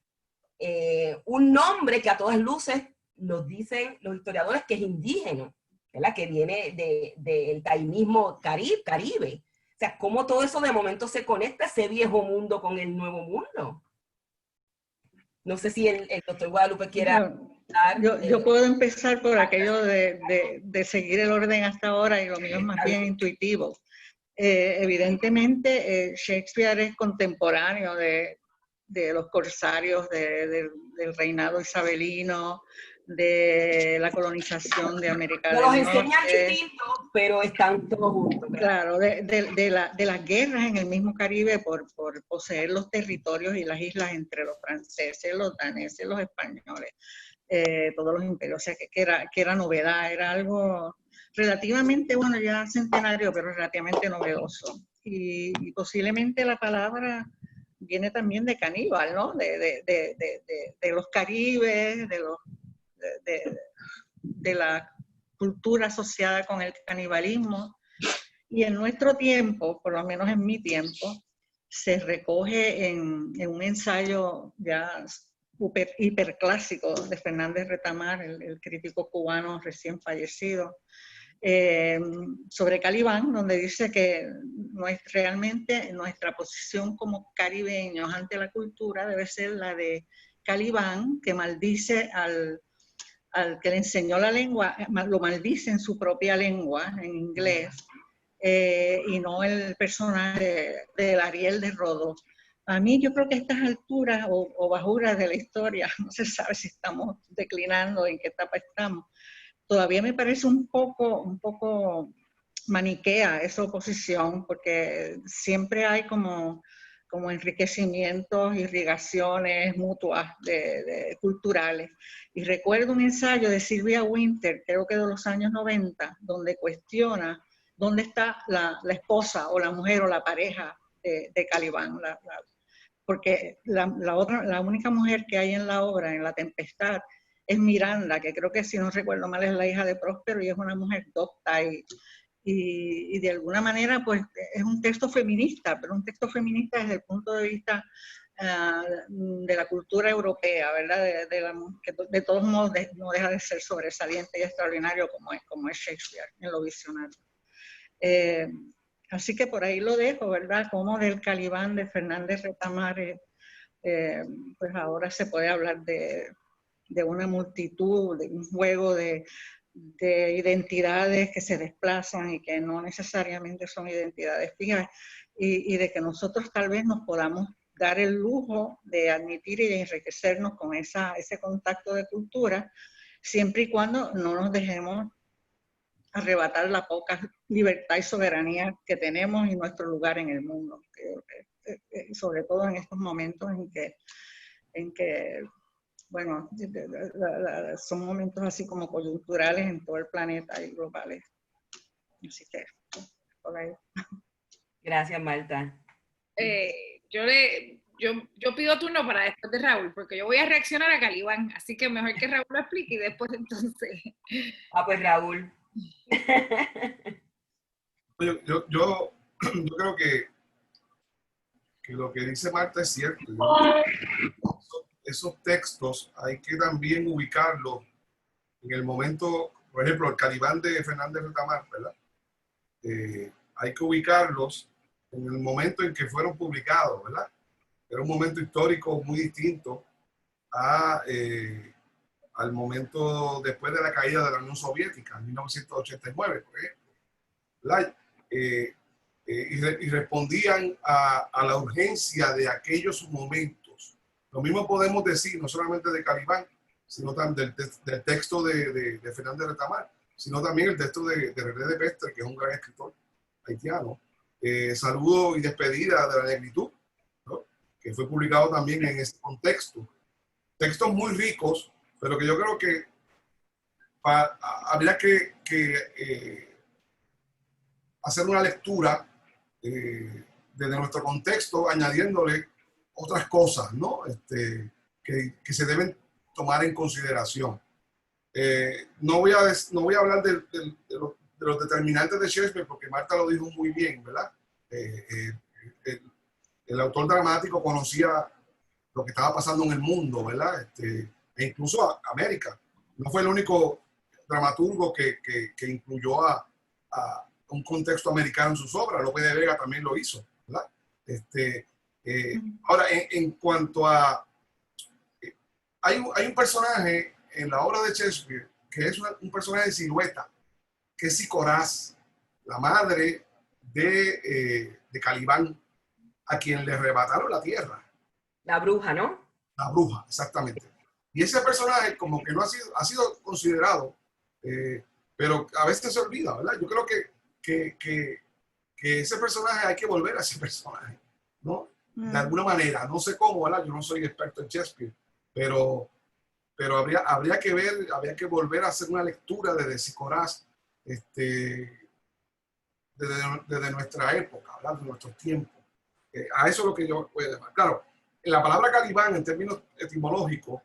un nombre que a todas luces nos dicen los historiadores que es indígena, ¿verdad? Que viene del taimismo caribe. O sea, cómo todo eso de momento se conecta, ese viejo mundo con el nuevo mundo. No sé si el doctor Guadalupe quiera... Yo puedo empezar por aquello de seguir el orden hasta ahora, y lo mío es más bien intuitivo. Evidentemente, Shakespeare es contemporáneo de los corsarios del reinado isabelino, de la colonización de América del Norte. Los enseñan distintos, pero están todos juntos. Claro, de las guerras en el mismo Caribe por poseer los territorios y las islas entre los franceses, los daneses, los españoles, todos los imperios. O sea, que era novedad, era algo relativamente, bueno, ya centenario, pero relativamente novedoso. Y posiblemente la palabra viene también de caníbal, ¿no? De los caribes, de la cultura asociada con el canibalismo. Y en nuestro tiempo, por lo menos en mi tiempo, se recoge en un ensayo ya hiperclásico de Fernández Retamar, el crítico cubano recién fallecido, sobre Calibán, donde dice que realmente nuestra posición como caribeños ante la cultura debe ser la de Calibán, que maldice al que le enseñó la lengua, lo maldice en su propia lengua, en inglés, y no el personaje del Ariel de Rodó. A mí yo creo que a estas alturas o bajuras de la historia, no se sabe si estamos declinando, en qué etapa estamos, todavía me parece un poco maniquea esa oposición, porque siempre hay como enriquecimientos, irrigaciones mutuas culturales. Y recuerdo un ensayo de Sylvia Wynter, creo que de los años 90, donde cuestiona dónde está la esposa o la mujer o la pareja de Calibán. Porque la única mujer que hay en la obra, en La Tempestad, es Miranda, que creo que, si no recuerdo mal, es la hija de Próspero y es una mujer docta y de alguna manera pues es un texto feminista, pero un texto feminista desde el punto de vista de la cultura europea, ¿verdad? Que de todos modos no deja de ser sobresaliente y extraordinario como es Shakespeare en lo visionario. Así que por ahí lo dejo, ¿verdad? Como del Calibán de Fernández Retamar, pues ahora se puede hablar de una multitud, de un juego de identidades que se desplazan y que no necesariamente son identidades fijas, y de que nosotros tal vez nos podamos dar el lujo de admitir y de enriquecernos con ese contacto de cultura, siempre y cuando no nos dejemos arrebatar la poca libertad y soberanía que tenemos y nuestro lugar en el mundo, sobre todo en estos momentos en que bueno, son momentos así como coyunturales en todo el planeta y globales. Así que, por ahí. Gracias, Marta. Yo pido turno para después de Raúl, porque yo voy a reaccionar a Calibán, así que mejor que Raúl lo explique y después entonces. Pues Raúl. Yo creo que lo que dice Marta es cierto. Esos textos hay que también ubicarlos en el momento, por ejemplo, el Calibán de Fernández Retamar, ¿verdad? Hay que ubicarlos en el momento en que fueron publicados, ¿verdad? Era un momento histórico muy distinto al momento después de la caída de la Unión Soviética, en 1989, por ejemplo, ¿verdad? Y respondían a la urgencia de aquellos momentos. Lo mismo podemos decir, no solamente de Calibán, sino también del texto de Fernández Retamar, sino también el texto de René de Pestre, que es un gran escritor haitiano. Saludo y despedida de la negritud, ¿no? Que fue publicado también en ese contexto. Textos muy ricos, pero que yo creo que habría que hacer una lectura desde nuestro contexto, añadiéndole otras cosas, ¿no? Que se deben tomar en consideración. No voy a hablar de los determinantes de Shakespeare, porque Marta lo dijo muy bien, ¿verdad? El autor dramático conocía lo que estaba pasando en el mundo, ¿verdad? E incluso América. No fue el único dramaturgo que incluyó a un contexto americano en sus obras. Lope de Vega también lo hizo, ¿verdad? Ahora, en cuanto a... hay un personaje en la obra de Shakespeare que es un personaje de silueta, que es Sicoraz, la madre de Calibán, a quien le arrebataron la tierra. La bruja, ¿no? La bruja, exactamente. Y ese personaje como que no ha sido considerado, pero a veces se olvida, ¿verdad? Yo creo que ese personaje hay que volver a ese personaje, ¿no? De alguna manera, no sé cómo, ¿verdad? Yo no soy experto en Shakespeare, pero habría que volver a hacer una lectura desde Sicoraz, desde nuestra época, ¿verdad? De nuestros tiempos. A eso es lo que yo voy a llamar. Claro, la palabra Calibán, en términos etimológicos,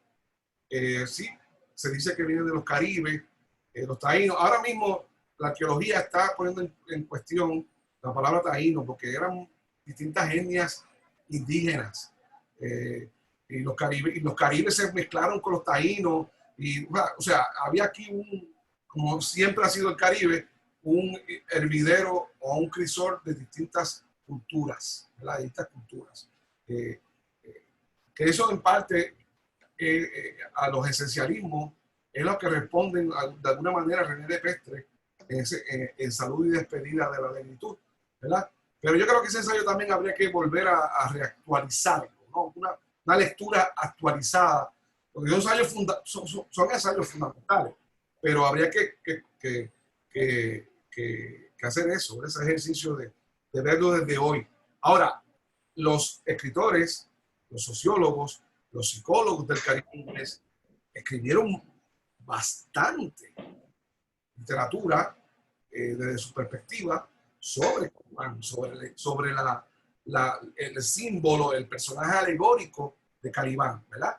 sí, se dice que viene de los caribes, los taínos. Ahora mismo la arqueología está poniendo en cuestión la palabra taíno, porque eran distintas etnias indígenas. Y los caribes se mezclaron con los taínos. O sea, había aquí como siempre ha sido el Caribe, un hervidero o un crisol de distintas culturas, ¿verdad? De distintas culturas. Que eso en parte a los esencialismos es lo que responden de alguna manera René de Pestre en Salud y Despedida de la Negritud, ¿verdad? Pero yo creo que ese ensayo también habría que volver a reactualizarlo, ¿no? Una lectura actualizada, porque son ensayos fundamentales, pero habría que hacer eso, ese ejercicio de verlo desde hoy. Ahora, los escritores, los sociólogos, los psicólogos del Caribe inglés escribieron bastante literatura desde su perspectiva sobre el símbolo, el personaje alegórico de Calibán, ¿verdad?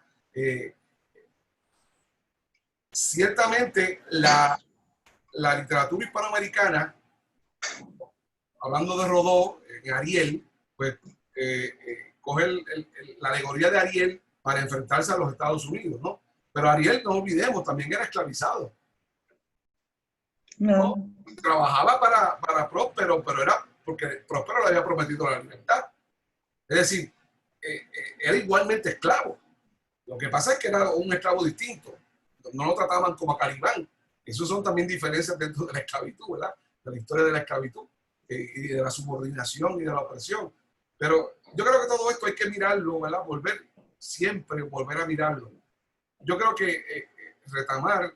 Ciertamente la literatura hispanoamericana, hablando de Rodó, en Ariel, pues coge la alegoría de Ariel para enfrentarse a los Estados Unidos, ¿no? Pero Ariel, no olvidemos, también era esclavizado. No. Trabajaba para Próspero, pero era porque Próspero le había prometido la libertad. Es decir, era igualmente esclavo. Lo que pasa es que era un esclavo distinto. No lo trataban como a Calibán. Esas son también diferencias dentro de la esclavitud, ¿verdad? De la historia de la esclavitud y de la subordinación y de la opresión. Pero yo creo que todo esto hay que mirarlo, ¿verdad? Siempre volver a mirarlo. Yo creo que Retamar,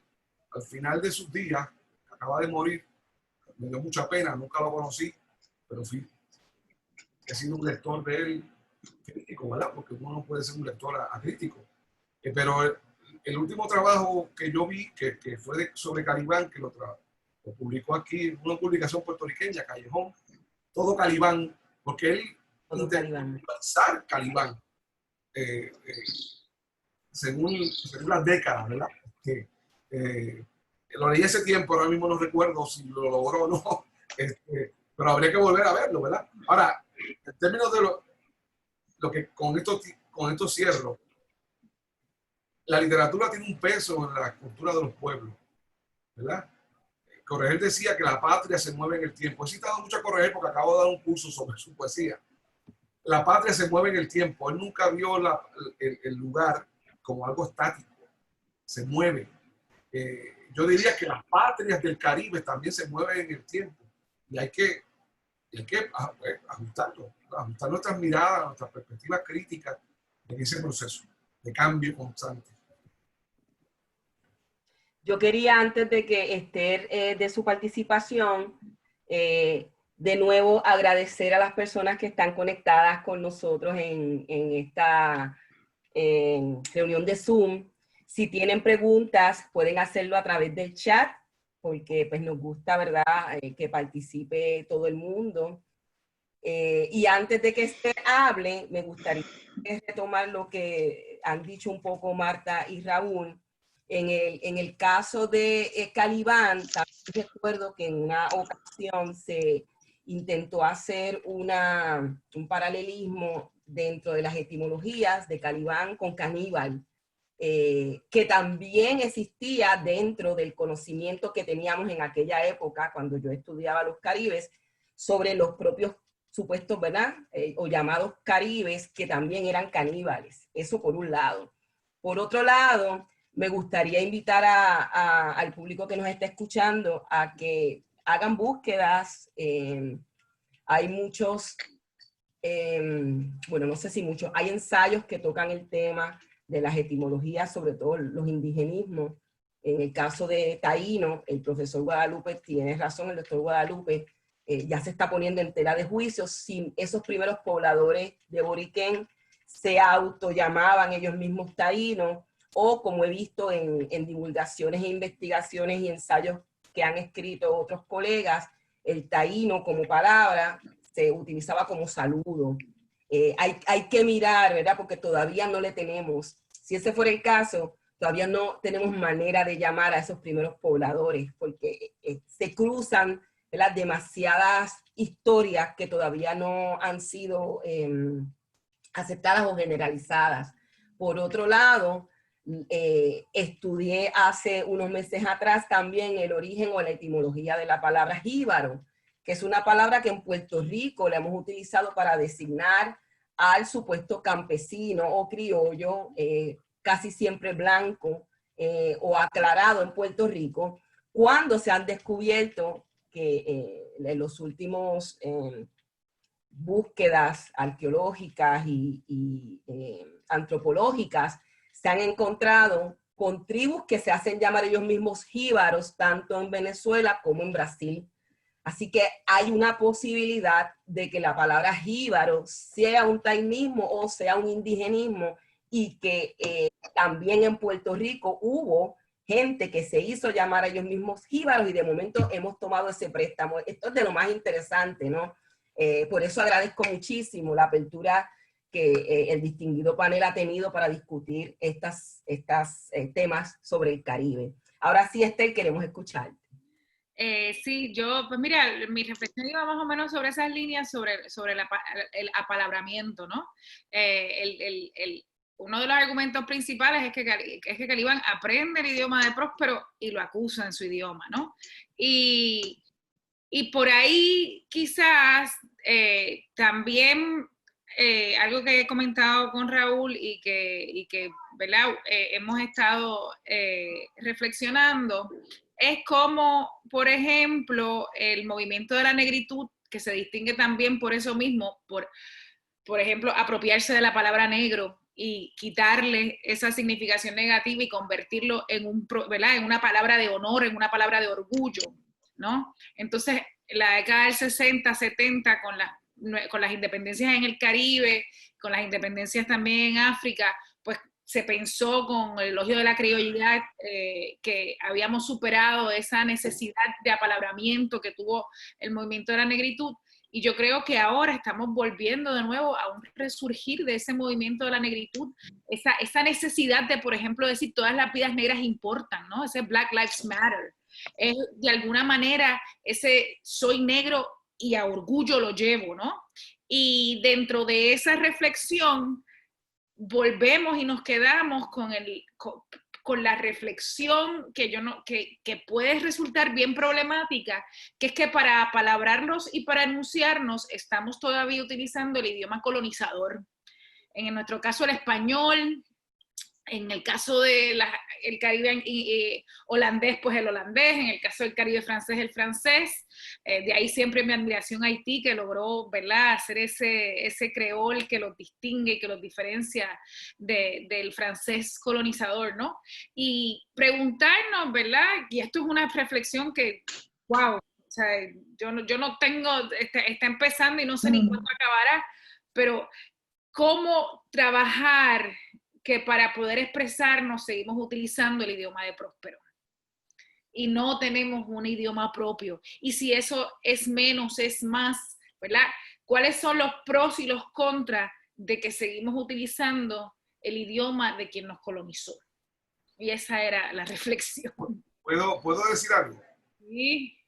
al final de sus días, acaba de morir, me dio mucha pena, nunca lo conocí, pero he sido un lector de él crítico, ¿verdad? Porque uno no puede ser un lector acrítico. Pero el último trabajo que yo vi, que fue sobre Calibán, que lo publicó aquí, una publicación puertorriqueña, Callejón, todo Calibán, porque él intentó analizar Calibán según las décadas, ¿verdad? Lo leí ese tiempo, ahora mismo no recuerdo si lo logró o no, pero habría que volver a verlo, ¿verdad? Ahora, en términos de lo que con esto cierro, la literatura tiene un peso en la cultura de los pueblos, ¿verdad? Correger decía que la patria se mueve en el tiempo. He citado mucho a Correger porque acabo de dar un curso sobre su poesía. La patria se mueve en el tiempo. Él nunca vio el lugar como algo estático. Se mueve. Yo diría que las patrias del Caribe también se mueven en el tiempo. Y hay que ajustar nuestras miradas, nuestras perspectivas críticas en ese proceso de cambio constante. Yo quería, antes de que Esther de su participación, de nuevo agradecer a las personas que están conectadas con nosotros en esta reunión de Zoom. Si tienen preguntas, pueden hacerlo a través del chat, porque pues nos gusta, ¿verdad?, que participe todo el mundo. Y antes de que Esther hable, me gustaría retomar lo que han dicho un poco Marta y Raúl. En el caso de Calibán, también recuerdo que en una ocasión se intentó hacer un paralelismo dentro de las etimologías de Calibán con caníbal, que también existía dentro del conocimiento que teníamos en aquella época, cuando yo estudiaba los caribes, sobre los propios supuestos, ¿verdad? O llamados caribes, que también eran caníbales. Eso por un lado. Por otro lado, me gustaría invitar al público que nos está escuchando a que hagan búsquedas. Hay muchos, bueno, no sé si muchos, hay ensayos que tocan el tema de las etimologías, sobre todo los indigenismos. En el caso de Taíno, el profesor Guadalupe tiene razón, el doctor Guadalupe, ya se está poniendo en tela de juicio si esos primeros pobladores de Boriquén se autollamaban ellos mismos taínos, o como he visto en divulgaciones e investigaciones y ensayos que han escrito otros colegas, el taíno como palabra se utilizaba como saludo. Hay que mirar, ¿verdad? Porque todavía no le tenemos, si ese fuera el caso, todavía no tenemos manera de llamar a esos primeros pobladores, porque se cruzan, ¿verdad?, demasiadas historias que todavía no han sido aceptadas o generalizadas. Por otro lado, estudié hace unos meses atrás también el origen o la etimología de la palabra jíbaro, que es una palabra que en Puerto Rico la hemos utilizado para designar al supuesto campesino o criollo, casi siempre blanco o aclarado en Puerto Rico, cuando se han descubierto que en los últimos búsquedas arqueológicas y antropológicas se han encontrado con tribus que se hacen llamar ellos mismos jíbaros, tanto en Venezuela como en Brasil. Así que hay una posibilidad de que la palabra jíbaro sea un tainismo o sea un indigenismo, y que también en Puerto Rico hubo gente que se hizo llamar a ellos mismos jíbaros, y de momento hemos tomado ese préstamo. Esto es de lo más interesante, ¿no? Por eso agradezco muchísimo la apertura que el distinguido panel ha tenido para discutir estos temas sobre el Caribe. Ahora sí, Esther, queremos escucharte. Sí, yo, pues mira, mi reflexión iba más o menos sobre esas líneas, sobre el apalabramiento, ¿no? Uno de los argumentos principales es que Calibán aprende el idioma de Próspero y lo acusa en su idioma, ¿no? Y por ahí quizás también algo que he comentado con Raúl y que ¿verdad? Hemos estado reflexionando, es como, por ejemplo, el movimiento de la negritud, que se distingue también por eso mismo, por ejemplo, apropiarse de la palabra negro y quitarle esa significación negativa y convertirlo en, ¿verdad?, en una palabra de honor, en una palabra de orgullo, ¿no? Entonces, la década del 60, 70, con las independencias en el Caribe, con las independencias también en África, pues se pensó con el elogio de la criollidad que habíamos superado esa necesidad de apalabramiento que tuvo el movimiento de la negritud. Y yo creo que ahora estamos volviendo de nuevo a un resurgir de ese movimiento de la negritud, esa necesidad de, por ejemplo, decir todas las vidas negras importan, ¿no? Ese Black Lives Matter. Es de alguna manera ese soy negro y a orgullo lo llevo, ¿no? Y dentro de esa reflexión volvemos y nos quedamos con la reflexión que puede resultar bien problemática, que es que para apalabrarnos y para enunciarnos estamos todavía utilizando el idioma colonizador. En nuestro caso el español, en el caso del Caribe holandés, pues el holandés, en el caso del Caribe francés, el francés. De ahí siempre mi admiración a Haití, que logró, ¿verdad?, hacer ese creol que los distingue y que los diferencia del francés colonizador, ¿no? Y preguntarnos, ¿verdad?, y esto es una reflexión que, wow, o sea, yo no tengo, está empezando y no sé ni cuándo acabará, pero ¿cómo trabajar que para poder expresarnos seguimos utilizando el idioma de Próspero y no tenemos un idioma propio? Y si eso es menos, es más, ¿verdad? ¿Cuáles son los pros y los contras de que seguimos utilizando el idioma de quien nos colonizó? Y esa era la reflexión. ¿Puedo decir algo? Sí.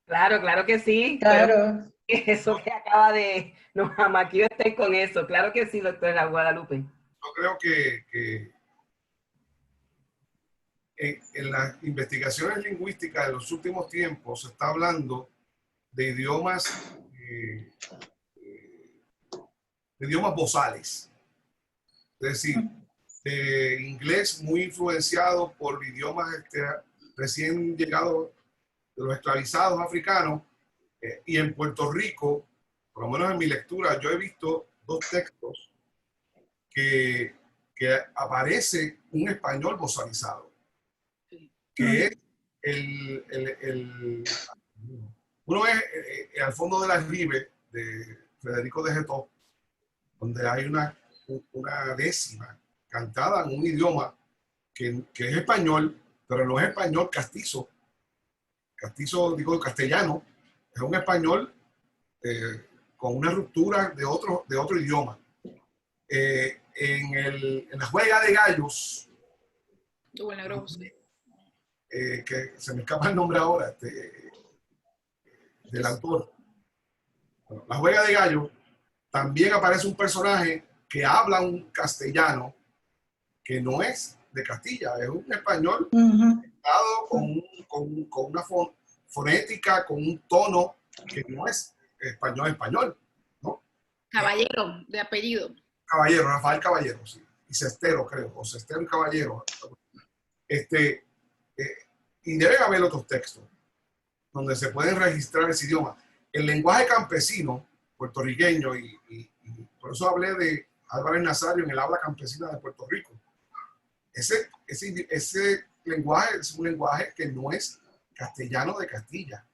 Claro, claro que sí. Claro. Eso que acaba de... No, jamás quiero estar con eso. Claro que sí, doctora Guadalupe. Yo creo que en las investigaciones lingüísticas de los últimos tiempos se está hablando de idiomas bozales. Es decir, de inglés muy influenciado por idiomas recién llegados de los esclavizados africanos, y en Puerto Rico, por lo menos en mi lectura, yo he visto 2 textos que aparece un español bozalizado, que es uno es Al fondo de las Ribes, de Federico de Getó, donde hay una décima cantada en un idioma que es español, pero no es español castizo, digo castellano, es un español con una ruptura de otro idioma. En la Juega de Gallos, que se me escapa el nombre ahora, del autor. Bueno, la Juega de Gallos también aparece un personaje que habla un castellano que no es de Castilla, es un español con una fonética, con un tono que no es español, ¿no? Caballero, de apellido. Caballero, Rafael Caballero, sí. Y Cestero, creo, o Cestero y Caballero. Y debe haber otros textos donde se pueden registrar ese idioma. El lenguaje campesino puertorriqueño, y por eso hablé de Álvarez Nazario en el habla campesina de Puerto Rico. Ese lenguaje es un lenguaje que no es castellano de Castilla.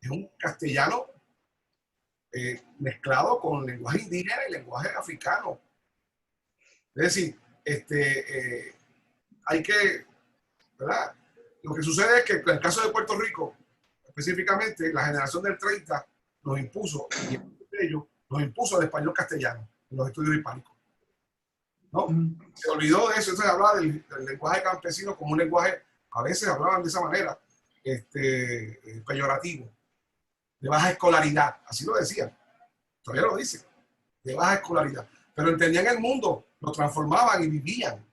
Es un castellano mezclado con lenguaje indígena y lenguaje africano. Es decir, hay que, ¿verdad? Lo que sucede es que en el caso de Puerto Rico, específicamente, la generación del 30 nos impuso, y ellos nos impuso el español castellano en los estudios hispánicos. ¿No? Se olvidó de eso, entonces hablaba del lenguaje campesino como un lenguaje, a veces hablaban de esa manera, peyorativo, de baja escolaridad, así lo decían, todavía lo dicen, de baja escolaridad, pero entendían el mundo, lo transformaban y vivían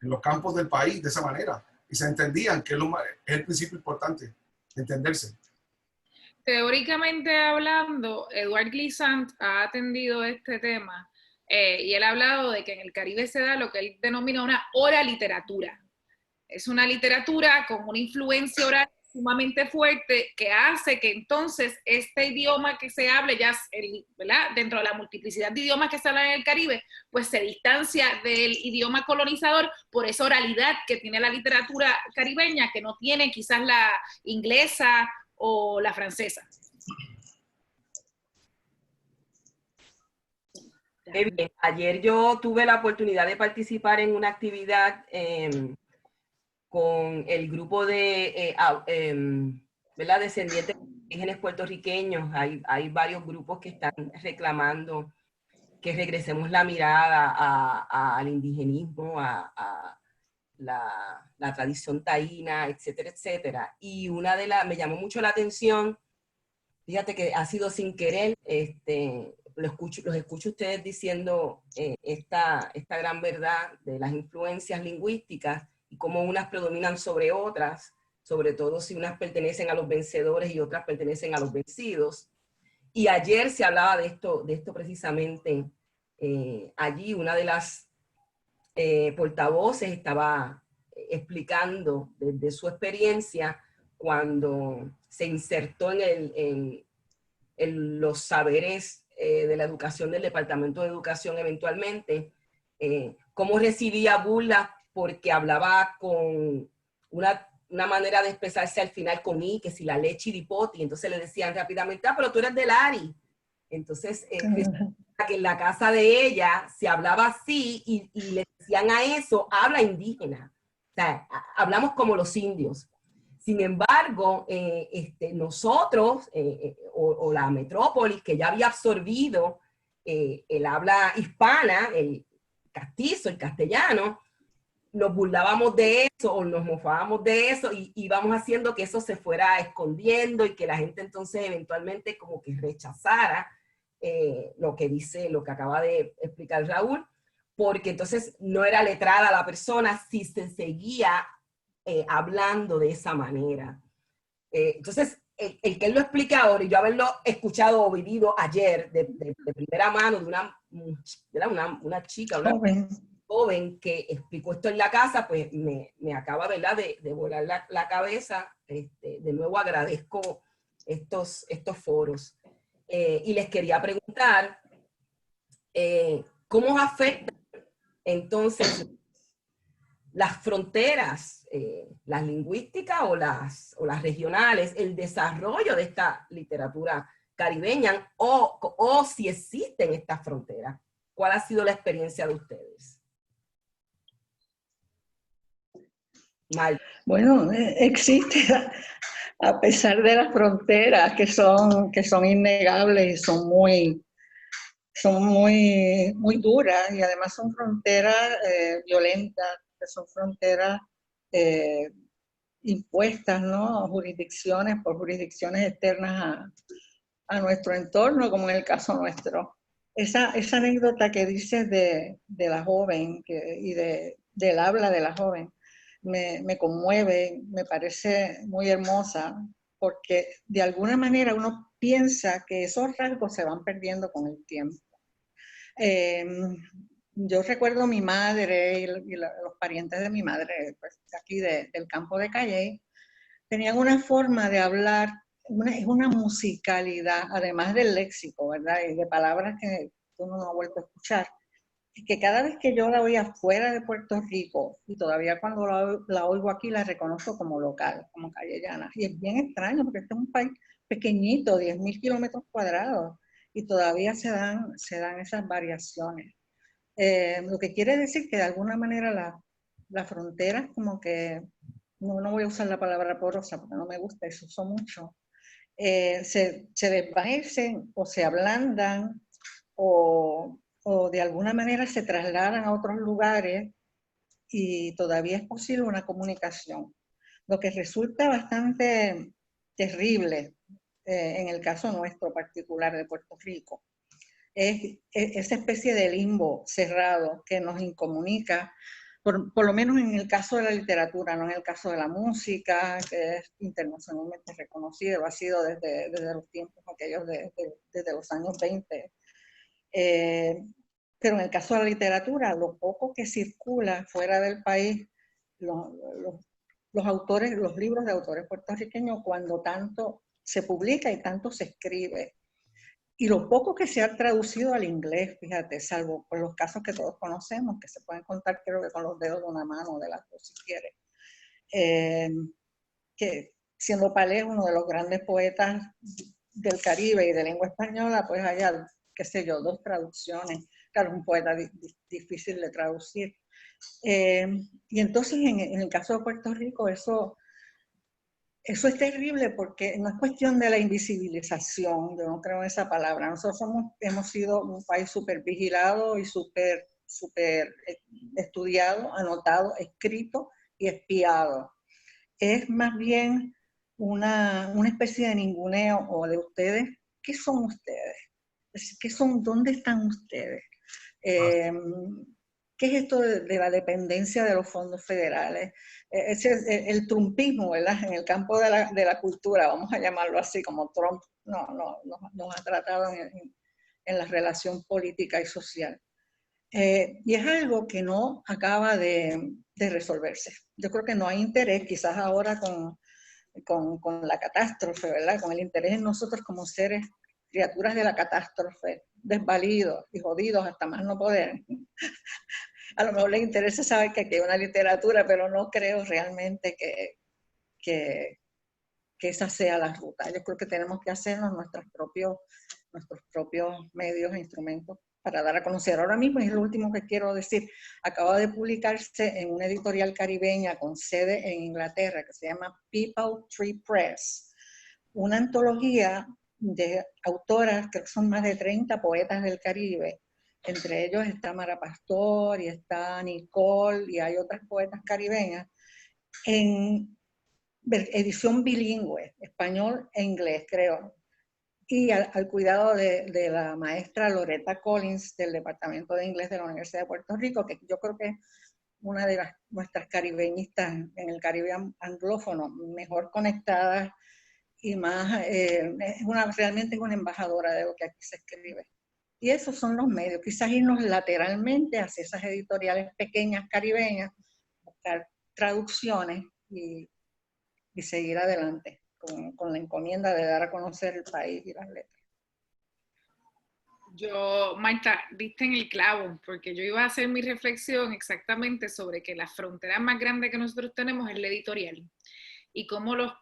en los campos del país de esa manera, y se entendían, que es el principio importante, entenderse. Teóricamente hablando, Edward Glissant ha atendido este tema, y él ha hablado de que en el Caribe se da lo que él denomina una oraliteratura. Es una literatura con una influencia oral sumamente fuerte que hace que entonces este idioma que se hable, ¿verdad? Dentro de la multiplicidad de idiomas que se hablan en el Caribe, pues se distancia del idioma colonizador por esa oralidad que tiene la literatura caribeña, que no tiene quizás la inglesa o la francesa. Bien. Ayer yo tuve la oportunidad de participar en una actividad con el grupo de ¿verdad? Descendientes de indígenas puertorriqueños. Hay varios grupos que están reclamando que regresemos la mirada al indigenismo, a la tradición taína, etcétera, etcétera. Y me llamó mucho la atención, fíjate que ha sido sin querer, los escucho ustedes diciendo esta gran verdad de las influencias lingüísticas y cómo unas predominan sobre otras, sobre todo si unas pertenecen a los vencedores y otras pertenecen a los vencidos. Y ayer se hablaba de esto precisamente. Allí una de las portavoces estaba explicando desde su experiencia cuando se insertó en los saberes de la educación del Departamento de Educación eventualmente, cómo recibía burlas porque hablaba con una manera de expresarse al final con I, que si la leche y lipoti, entonces le decían rápidamente, pero tú eres del Ari. Entonces, que en la casa de ella se hablaba así y le decían a eso, habla indígena. O sea, hablamos como los indios. Sin embargo, nosotros, o la metrópolis, que ya había absorbido el habla hispana, el castizo, el castellano, nos burlábamos de eso o nos mofábamos de eso y íbamos haciendo que eso se fuera escondiendo y que la gente entonces eventualmente como que rechazara lo que acaba de explicar Raúl, porque entonces no era letrada la persona si se seguía hablando de esa manera. Entonces, el que él lo explique ahora y yo haberlo escuchado o vivido ayer de primera mano de una chica, una joven que explicó esto en la casa, pues me acaba, ¿verdad?, de volar la cabeza. De nuevo agradezco estos foros. Y les quería preguntar, ¿cómo afecta entonces las fronteras, las lingüísticas o las regionales, el desarrollo de esta literatura caribeña o si existen estas fronteras? ¿Cuál ha sido la experiencia de ustedes? Mal. Bueno, existe, a pesar de las fronteras que son innegables y son muy duras, y además son fronteras violentas, que son fronteras impuestas, ¿no? Por jurisdicciones externas a nuestro entorno, como en el caso nuestro. Esa anécdota que dices de la joven y del habla de la joven me conmueve, me parece muy hermosa, porque de alguna manera uno piensa que esos rasgos se van perdiendo con el tiempo. Yo recuerdo a mi madre y los parientes de mi madre, pues, aquí del campo de Calley, tenían una forma de hablar, una musicalidad, además del léxico, ¿verdad? Y de palabras que uno no ha vuelto a escuchar. Y que cada vez que yo la oía fuera de Puerto Rico, y todavía cuando la oigo aquí la reconozco como local, como callellana. Y es bien extraño porque este es un país pequeñito, 10.000 kilómetros cuadrados, y todavía se dan esas variaciones. Lo que quiere decir que de alguna manera las fronteras como que, no voy a usar la palabra porosa porque no me gusta y se usa mucho, se desvanecen o se ablandan o de alguna manera se trasladan a otros lugares y todavía es posible una comunicación. Lo que resulta bastante terrible en el caso nuestro particular de Puerto Rico es esa especie de limbo cerrado que nos incomunica, por lo menos en el caso de la literatura, no en el caso de la música, que es internacionalmente reconocido, ha sido desde los tiempos aquellos desde los años 20. Pero en el caso de la literatura, lo poco que circula fuera del país, los autores, los libros de autores puertorriqueños, cuando tanto se publica y tanto se escribe, y lo poco que se ha traducido al inglés, fíjate, salvo por los casos que todos conocemos, que se pueden contar creo que con los dedos de una mano, de las dos si quiere, que siendo Palés uno de los grandes poetas del Caribe y de lengua española, pues haya, qué sé yo, 2 traducciones. Claro, un poeta difícil de traducir. Y entonces en el caso de Puerto Rico eso es terrible porque no es cuestión de la invisibilización, yo no creo en esa palabra. Nosotros hemos sido un país súper vigilado y súper estudiado, anotado, escrito y espiado. Es más bien una especie de ninguneo o de ustedes. ¿Qué son ustedes? ¿Qué son? ¿Dónde están ustedes? ¿Qué es esto de la dependencia de los fondos federales? Ese es el trumpismo, ¿verdad? En el campo de la cultura, vamos a llamarlo así, como Trump nos ha tratado en la relación política y social. Y es algo que no acaba de resolverse. Yo creo que no hay interés, quizás ahora con la catástrofe, ¿verdad? Con el interés en nosotros como seres, criaturas de la catástrofe, desvalidos y jodidos hasta más no poder. A lo mejor les interesa saber que aquí hay una literatura, pero no creo realmente que esa sea la ruta. Yo creo que tenemos que hacernos nuestros propios medios e instrumentos para dar a conocer. Ahora mismo es lo último que quiero decir. Acaba de publicarse en una editorial caribeña con sede en Inglaterra que se llama People Tree Press, una antología de autoras, creo que son más de 30 poetas del Caribe. Entre ellos está Mara Pastor y está Nicole y hay otras poetas caribeñas en edición bilingüe, español e inglés, creo. Y al cuidado de la maestra Loretta Collins del Departamento de Inglés de la Universidad de Puerto Rico, que yo creo que es una de nuestras caribeñistas en el Caribe anglófono, mejor conectadas y más, realmente es una embajadora de lo que aquí se escribe. Y esos son los medios, quizás irnos lateralmente hacia esas editoriales pequeñas caribeñas, buscar traducciones y seguir adelante con la encomienda de dar a conocer el país y las letras. Marta, diste en el clavo, porque yo iba a hacer mi reflexión exactamente sobre que la frontera más grande que nosotros tenemos es la editorial. Y cómo los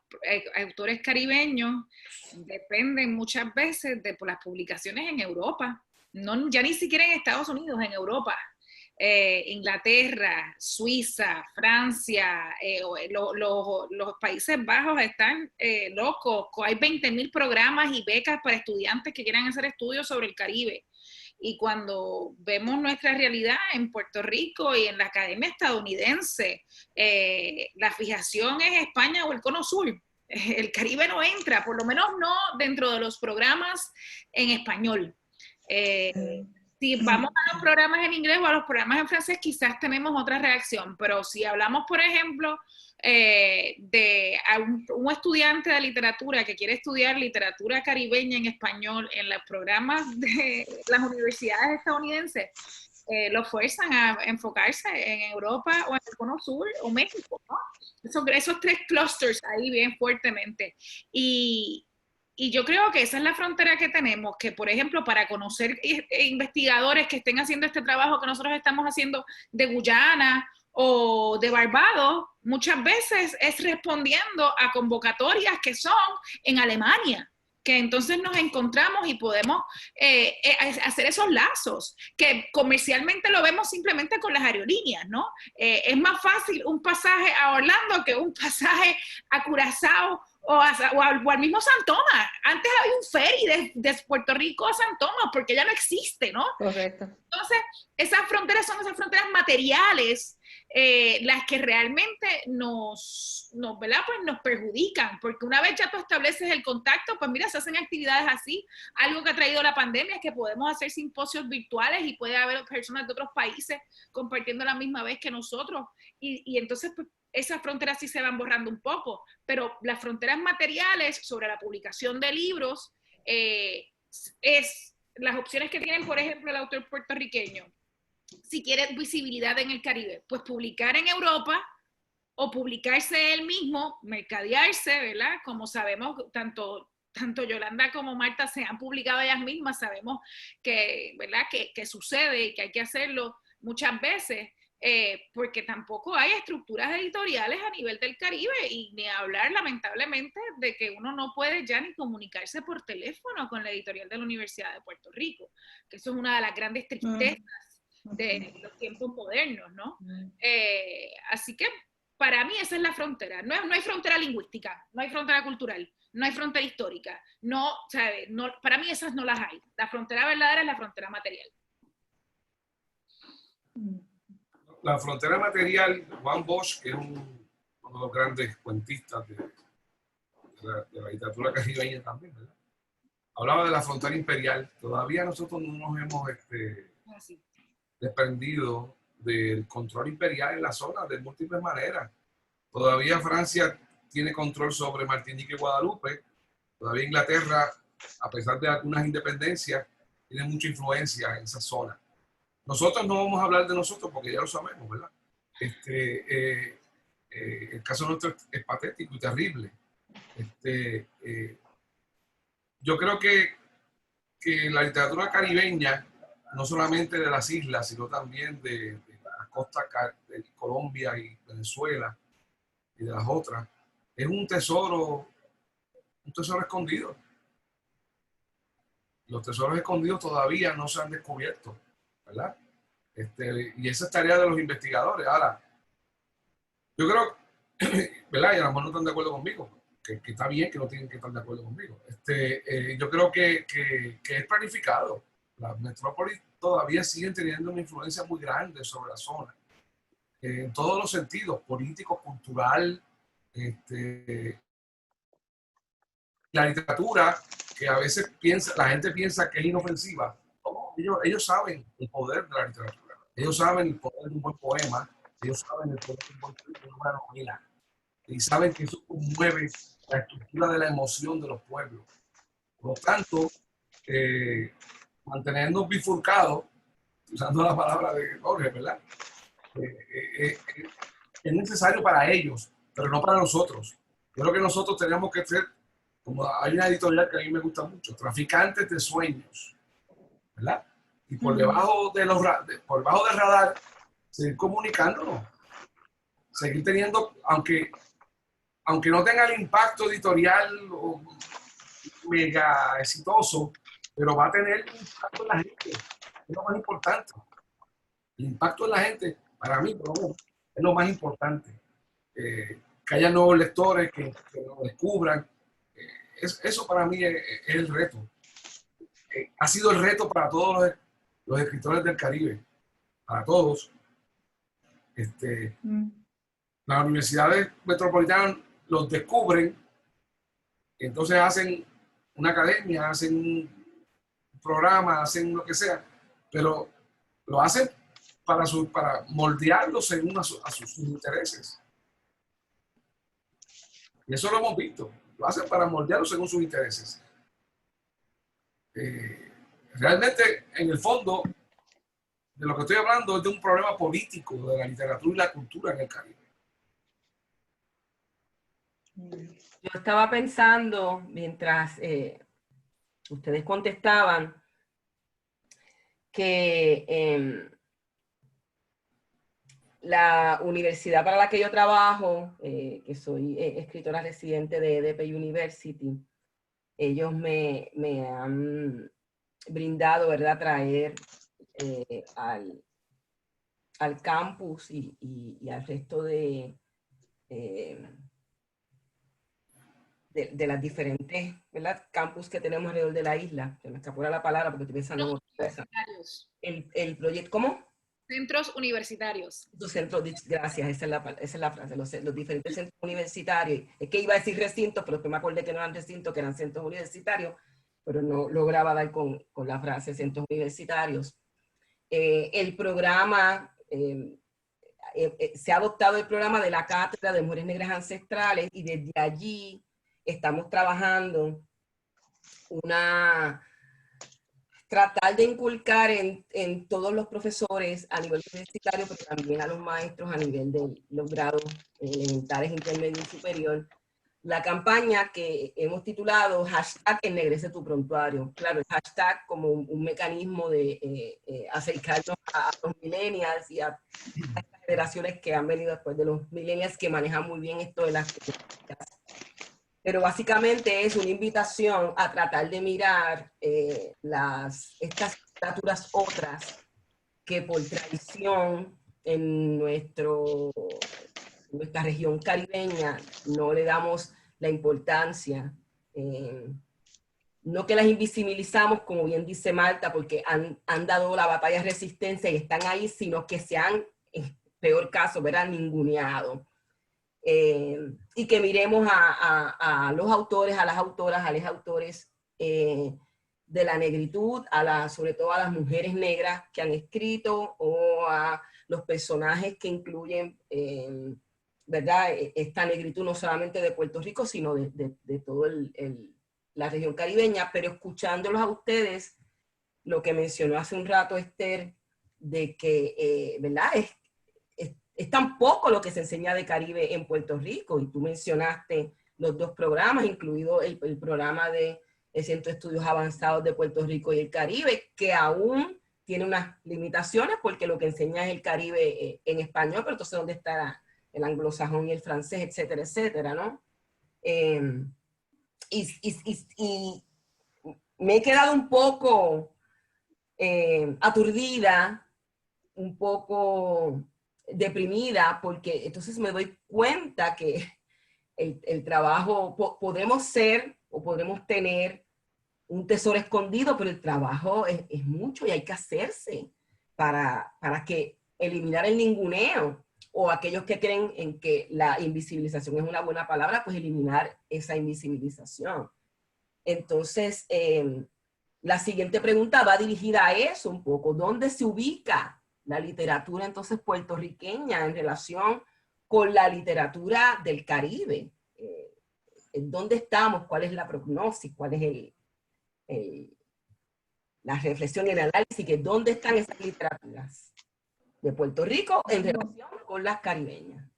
autores caribeños dependen muchas veces de las publicaciones en Europa, no, ya ni siquiera en Estados Unidos, en Europa. Inglaterra, Suiza, Francia, los Países Bajos están locos. Hay 20.000 programas y becas para estudiantes que quieran hacer estudios sobre el Caribe. Y cuando vemos nuestra realidad en Puerto Rico y en la academia estadounidense, la fijación es España o el Cono Sur. El Caribe no entra, por lo menos no dentro de los programas en español. Si vamos a los programas en inglés o a los programas en francés, quizás tenemos otra reacción, pero si hablamos, por ejemplo, de un estudiante de literatura que quiere estudiar literatura caribeña en español en los programas de las universidades estadounidenses, lo fuerzan a enfocarse en Europa o en el Cono Sur o México, ¿no? Esos tres clusters ahí bien fuertemente. Y yo creo que esa es la frontera que tenemos, que por ejemplo para conocer investigadores que estén haciendo este trabajo que nosotros estamos haciendo de Guyana o de Barbados, muchas veces es respondiendo a convocatorias que son en Alemania, que entonces nos encontramos y podemos hacer esos lazos, que comercialmente lo vemos simplemente con las aerolíneas, ¿no? Es más fácil un pasaje a Orlando que un pasaje a Curazao o al mismo San Tomás. Antes había un ferry de Puerto Rico a San Tomás, porque ya no existe, ¿no? Correcto. Entonces, esas fronteras son esas fronteras materiales, las que realmente ¿verdad? Pues nos perjudican, porque una vez ya tú estableces el contacto, pues mira, se hacen actividades así. Algo que ha traído la pandemia es que podemos hacer simposios virtuales y puede haber personas de otros países compartiendo la misma vez que nosotros. Y entonces, pues, esas fronteras sí se van borrando un poco, pero las fronteras materiales sobre la publicación de libros es las opciones que tienen, por ejemplo, el autor puertorriqueño. Si quiere visibilidad en el Caribe, pues publicar en Europa o publicarse él mismo, mercadearse, ¿verdad? Como sabemos, tanto Yolanda como Marta se han publicado ellas mismas, sabemos que, ¿verdad? Que sucede y que hay que hacerlo muchas veces. Porque tampoco hay estructuras editoriales a nivel del Caribe y ni hablar lamentablemente de que uno no puede ya ni comunicarse por teléfono con la editorial de la Universidad de Puerto Rico, que eso es una de las grandes tristezas de los tiempos modernos, ¿no? Así que para mí esa es la frontera. No hay frontera lingüística, no hay frontera cultural, no hay frontera histórica, ¿sabe? No, para mí esas no las hay. La frontera verdadera es la frontera material. La frontera material, Juan Bosch, que es uno de los grandes cuentistas de la literatura caribeña también, ¿verdad? Hablaba de la frontera imperial. Todavía nosotros no nos hemos desprendido del control imperial en la zona de múltiples maneras. Todavía Francia tiene control sobre Martinica y Guadalupe. Todavía Inglaterra, a pesar de algunas independencias, tiene mucha influencia en esa zona. Nosotros no vamos a hablar de nosotros porque ya lo sabemos, ¿verdad? El caso nuestro es patético y terrible. Yo creo que la literatura caribeña, no solamente de las islas, sino también de la costa de Colombia y Venezuela y de las otras, es un tesoro escondido. los tesoros escondidos todavía no se han descubierto, ¿verdad? Y esa es tarea de los investigadores. Ahora, yo creo, ¿verdad? Y a lo mejor no están de acuerdo conmigo, que está bien que no tienen que estar de acuerdo conmigo. Yo creo que es planificado. Las metrópolis todavía siguen teniendo una influencia muy grande sobre la zona, en todos los sentidos, político, cultural, la literatura, que a veces la gente piensa que es inofensiva. No, ellos saben el poder de la literatura. Ellos saben el poder de un buen poema. Ellos saben el poder de una buena novela. Y saben que eso conmueve la estructura de la emoción de los pueblos. Por lo tanto, mantenernos bifurcados, usando la palabra de Jorge, ¿verdad? Es necesario para ellos, pero no para nosotros. Yo creo que nosotros tenemos que ser, como hay una editorial que a mí me gusta mucho, traficantes de sueños, ¿verdad? Y por debajo del radar, seguir comunicándonos, seguir teniendo, aunque no tenga el impacto editorial o mega exitoso, pero va a tener impacto en la gente, es lo más importante. El impacto en la gente, para mí, por lo menos, es lo más importante. Que haya nuevos lectores, que lo descubran. Eso para mí es el reto. Ha sido el reto para todos los escritores del Caribe, para todos. Las universidades metropolitanas los descubren, entonces hacen una academia, hacen un programa, hacen lo que sea, pero lo hacen para moldearlos según a sus intereses. Y eso lo hemos visto. Lo hacen para moldearlos según sus intereses. Realmente, en el fondo, de lo que estoy hablando es de un problema político de la literatura y la cultura en el Caribe. Yo estaba pensando, mientras ustedes contestaban, que la universidad para la que yo trabajo, que soy escritora residente de EDP University, ellos me han brindado, ¿verdad?, traer al campus y al resto de las diferentes, ¿verdad?, campus que tenemos alrededor de la isla. Se me escapó la palabra porque estoy pensando en otra cosa. El proyecto, ¿cómo? Centros universitarios. Los centros, gracias, esa es la frase, los diferentes centros universitarios. Es que iba a decir recintos, pero después me acordé que no eran recintos, que eran centros universitarios, pero no lograba dar con la frase centros universitarios. El programa, se ha adoptado el programa de la Cátedra de Mujeres Negras Ancestrales y desde allí estamos trabajando tratar de inculcar en todos los profesores a nivel universitario, pero también a los maestros a nivel de los grados elementales, intermedio y superior, la campaña que hemos titulado #Ennegrece tu prontuario. Claro, el hashtag como un mecanismo de acercarnos a los millennials y a estas generaciones que han venido después de los millennials, que manejan muy bien esto de las tecnologías. Pero básicamente es una invitación a tratar de mirar estas literaturas otras que por tradición en nuestra región caribeña no le damos la importancia. No que las invisibilizamos, como bien dice Marta, porque han dado la batalla de resistencia y están ahí, sino que se han, en peor caso, ¿verdad?, ninguneado. Y que miremos a los autores, a las autoras, a los autores de la negritud, sobre todo a las mujeres negras que han escrito, o a los personajes que incluyen, ¿verdad?, esta negritud no solamente de Puerto Rico, sino de toda la región caribeña, pero escuchándolos a ustedes, lo que mencionó hace un rato Esther, de que, ¿verdad?, es tan poco lo que se enseña de Caribe en Puerto Rico, y tú mencionaste los dos programas, incluido el programa del Centro de Estudios Avanzados de Puerto Rico y el Caribe, que aún tiene unas limitaciones porque lo que enseña es el Caribe en español, pero entonces ¿dónde está el anglosajón y el francés, etcétera, etcétera, ¿no? Y me he quedado un poco aturdida, un poco deprimida, porque entonces me doy cuenta que el trabajo, podremos ser o podremos tener un tesoro escondido, pero el trabajo es mucho y hay que hacerse para que eliminar el ninguneo, o aquellos que creen en que la invisibilización es una buena palabra, pues eliminar esa invisibilización. Entonces, la siguiente pregunta va dirigida a eso un poco. ¿Dónde se ubica la literatura entonces puertorriqueña en relación con la literatura del Caribe? ¿Dónde estamos? ¿Cuál es la prognosis? ¿Cuál es la reflexión y el análisis? Que ¿dónde están esas literaturas de Puerto Rico en relación con las caribeñas?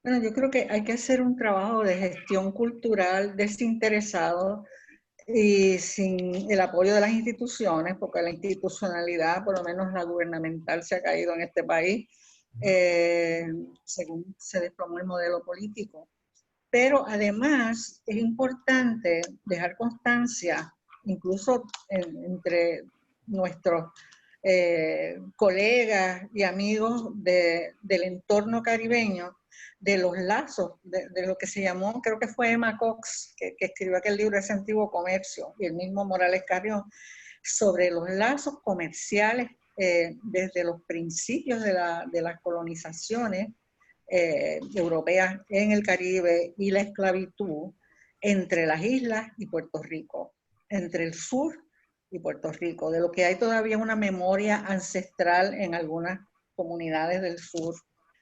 Bueno, yo creo que hay que hacer un trabajo de gestión cultural desinteresado y sin el apoyo de las instituciones, porque la institucionalidad, por lo menos la gubernamental, se ha caído en este país, según se desplomó el modelo político. Pero además es importante dejar constancia, incluso entre nuestros colegas y amigos del entorno caribeño, de los lazos, de lo que se llamó, creo que fue Emma Cox, que escribió aquel libro, Ese Antiguo Comercio, y el mismo Morales Carrión, sobre los lazos comerciales desde los principios de las colonizaciones europeas en el Caribe y la esclavitud entre las islas y Puerto Rico, entre el sur y Puerto Rico, de lo que hay todavía una memoria ancestral en algunas comunidades del sur,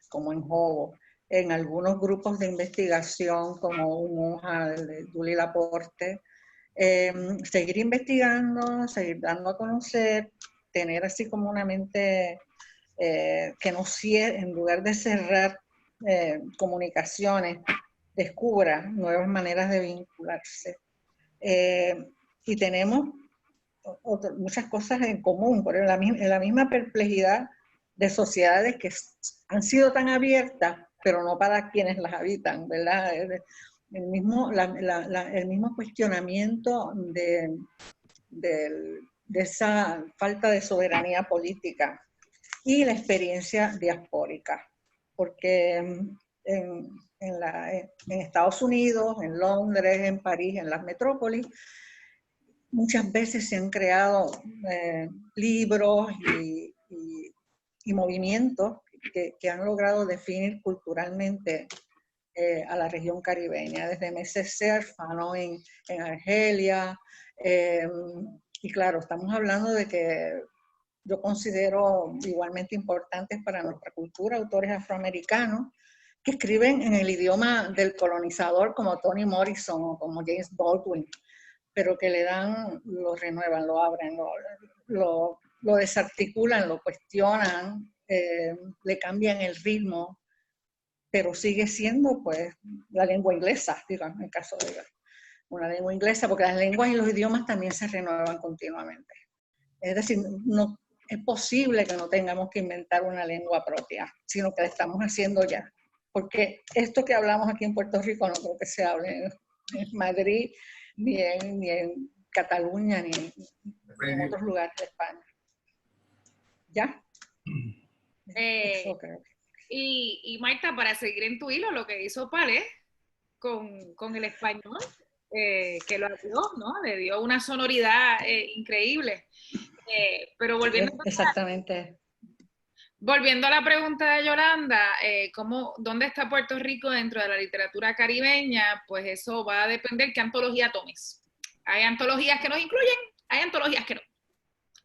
como en Jobo, en algunos grupos de investigación como UNOJA, de Duli Laporte. Seguir investigando, seguir dando a conocer, tener así como una mente que no cierre, en lugar de cerrar comunicaciones, descubra nuevas maneras de vincularse. Y tenemos muchas cosas en común, por la misma perplejidad de sociedades que han sido tan abiertas, pero no para quienes las habitan, ¿verdad? El mismo cuestionamiento de esa falta de soberanía política y la experiencia diaspórica, porque en Estados Unidos, en Londres, en París, en las metrópolis, muchas veces se han creado libros y movimientos que han logrado definir culturalmente a la región caribeña, desde Meses Cerf, ¿no? en Argelia, y claro, estamos hablando de que yo considero igualmente importantes para nuestra cultura autores afroamericanos que escriben en el idioma del colonizador, como Toni Morrison o como James Baldwin, pero que le dan, lo renuevan, lo abren, lo desarticulan, lo cuestionan, le cambian el ritmo, pero sigue siendo pues la lengua inglesa, digo, en el caso de una lengua inglesa, porque las lenguas y los idiomas también se renuevan continuamente. Es decir, no es posible que no tengamos que inventar una lengua propia, sino que la estamos haciendo ya. Porque esto que hablamos aquí en Puerto Rico no creo que se hable en Madrid, ni en Cataluña, ni en otros lugares de España. ¿Ya? Eso creo. Y Marta, para seguir en tu hilo, lo que hizo Palés con el español, que lo abrió, ¿no? Le dio una sonoridad increíble. Pero exactamente. Volviendo a la pregunta de Yolanda, ¿dónde está Puerto Rico dentro de la literatura caribeña? Pues eso va a depender qué antología tomes. Hay antologías que nos incluyen, hay antologías que no.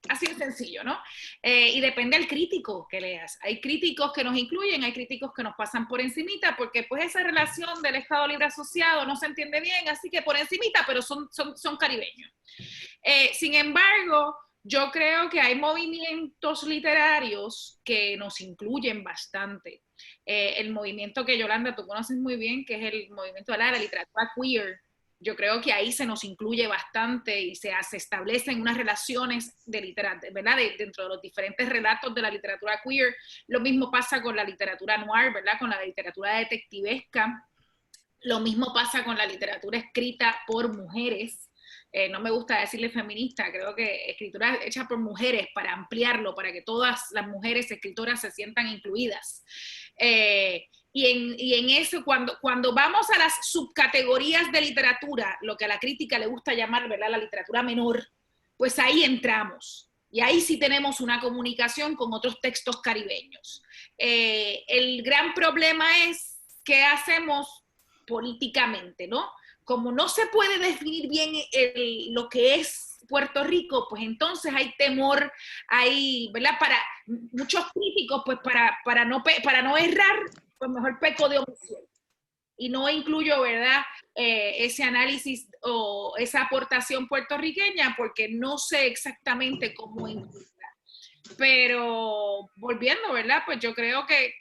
Así de sencillo, ¿no? Y depende del crítico que leas. Hay críticos que nos incluyen, hay críticos que nos pasan por encimita, porque pues esa relación del Estado Libre Asociado no se entiende bien, así que por encimita, pero son caribeños. Sin embargo, yo creo que hay movimientos literarios que nos incluyen bastante. El movimiento que Yolanda, tú conoces muy bien, que es el movimiento de la literatura queer. Yo creo que ahí se nos incluye bastante y se establecen unas relaciones de literatura, ¿verdad? Dentro de los diferentes relatos de la literatura queer. Lo mismo pasa con la literatura noir, ¿verdad? Con la literatura detectivesca. Lo mismo pasa con la literatura escrita por mujeres. no me gusta decirle feminista, creo que escritura hecha por mujeres para ampliarlo, para que todas las mujeres escritoras se sientan incluidas. Y en eso, cuando vamos a las subcategorías de literatura, lo que a la crítica le gusta llamar, ¿verdad?, la literatura menor, pues ahí entramos. Y ahí sí tenemos una comunicación con otros textos caribeños. El gran problema es qué hacemos políticamente, ¿no? Como no se puede definir bien lo que es Puerto Rico, pues entonces hay temor, hay, ¿verdad? Para muchos críticos, pues para no errar, pues mejor peco de omisión. Y no incluyo, ¿verdad?, ese análisis o esa aportación puertorriqueña porque no sé exactamente cómo incluirla. Pero volviendo, ¿verdad?, pues yo creo que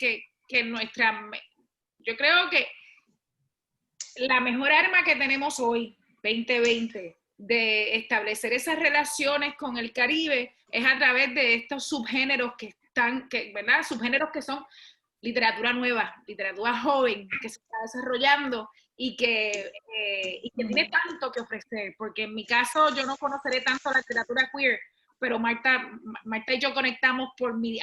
la mejor arma que tenemos hoy, 2020, de establecer esas relaciones con el Caribe es a través de estos subgéneros ¿verdad? Subgéneros que son literatura nueva, literatura joven, que se está desarrollando y que tiene tanto que ofrecer, porque en mi caso yo no conoceré tanto la literatura queer, pero Marta y yo conectamos por mi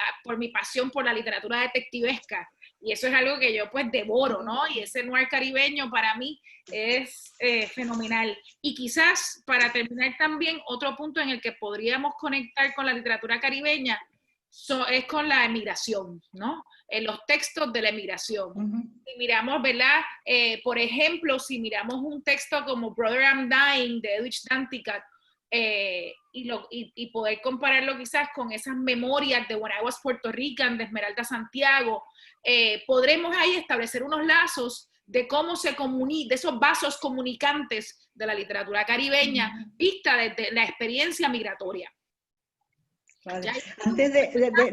pasión por la literatura detectivesca, y eso es algo que yo pues devoro, ¿no? Y ese noir caribeño para mí es fenomenal. Y quizás para terminar también, otro punto en el que podríamos conectar con la literatura caribeña es con la emigración, ¿no? En los textos de la emigración. Si miramos, ¿verdad? Por ejemplo, si miramos un texto como Brother I'm Dying de Edwidge Danticat, y poder compararlo quizás con esas memorias de When I Was Puerto Rican, de Esmeralda Santiago, podremos ahí establecer unos lazos de cómo se comunica, de esos vasos comunicantes de la literatura caribeña, vista desde la experiencia migratoria. Vale.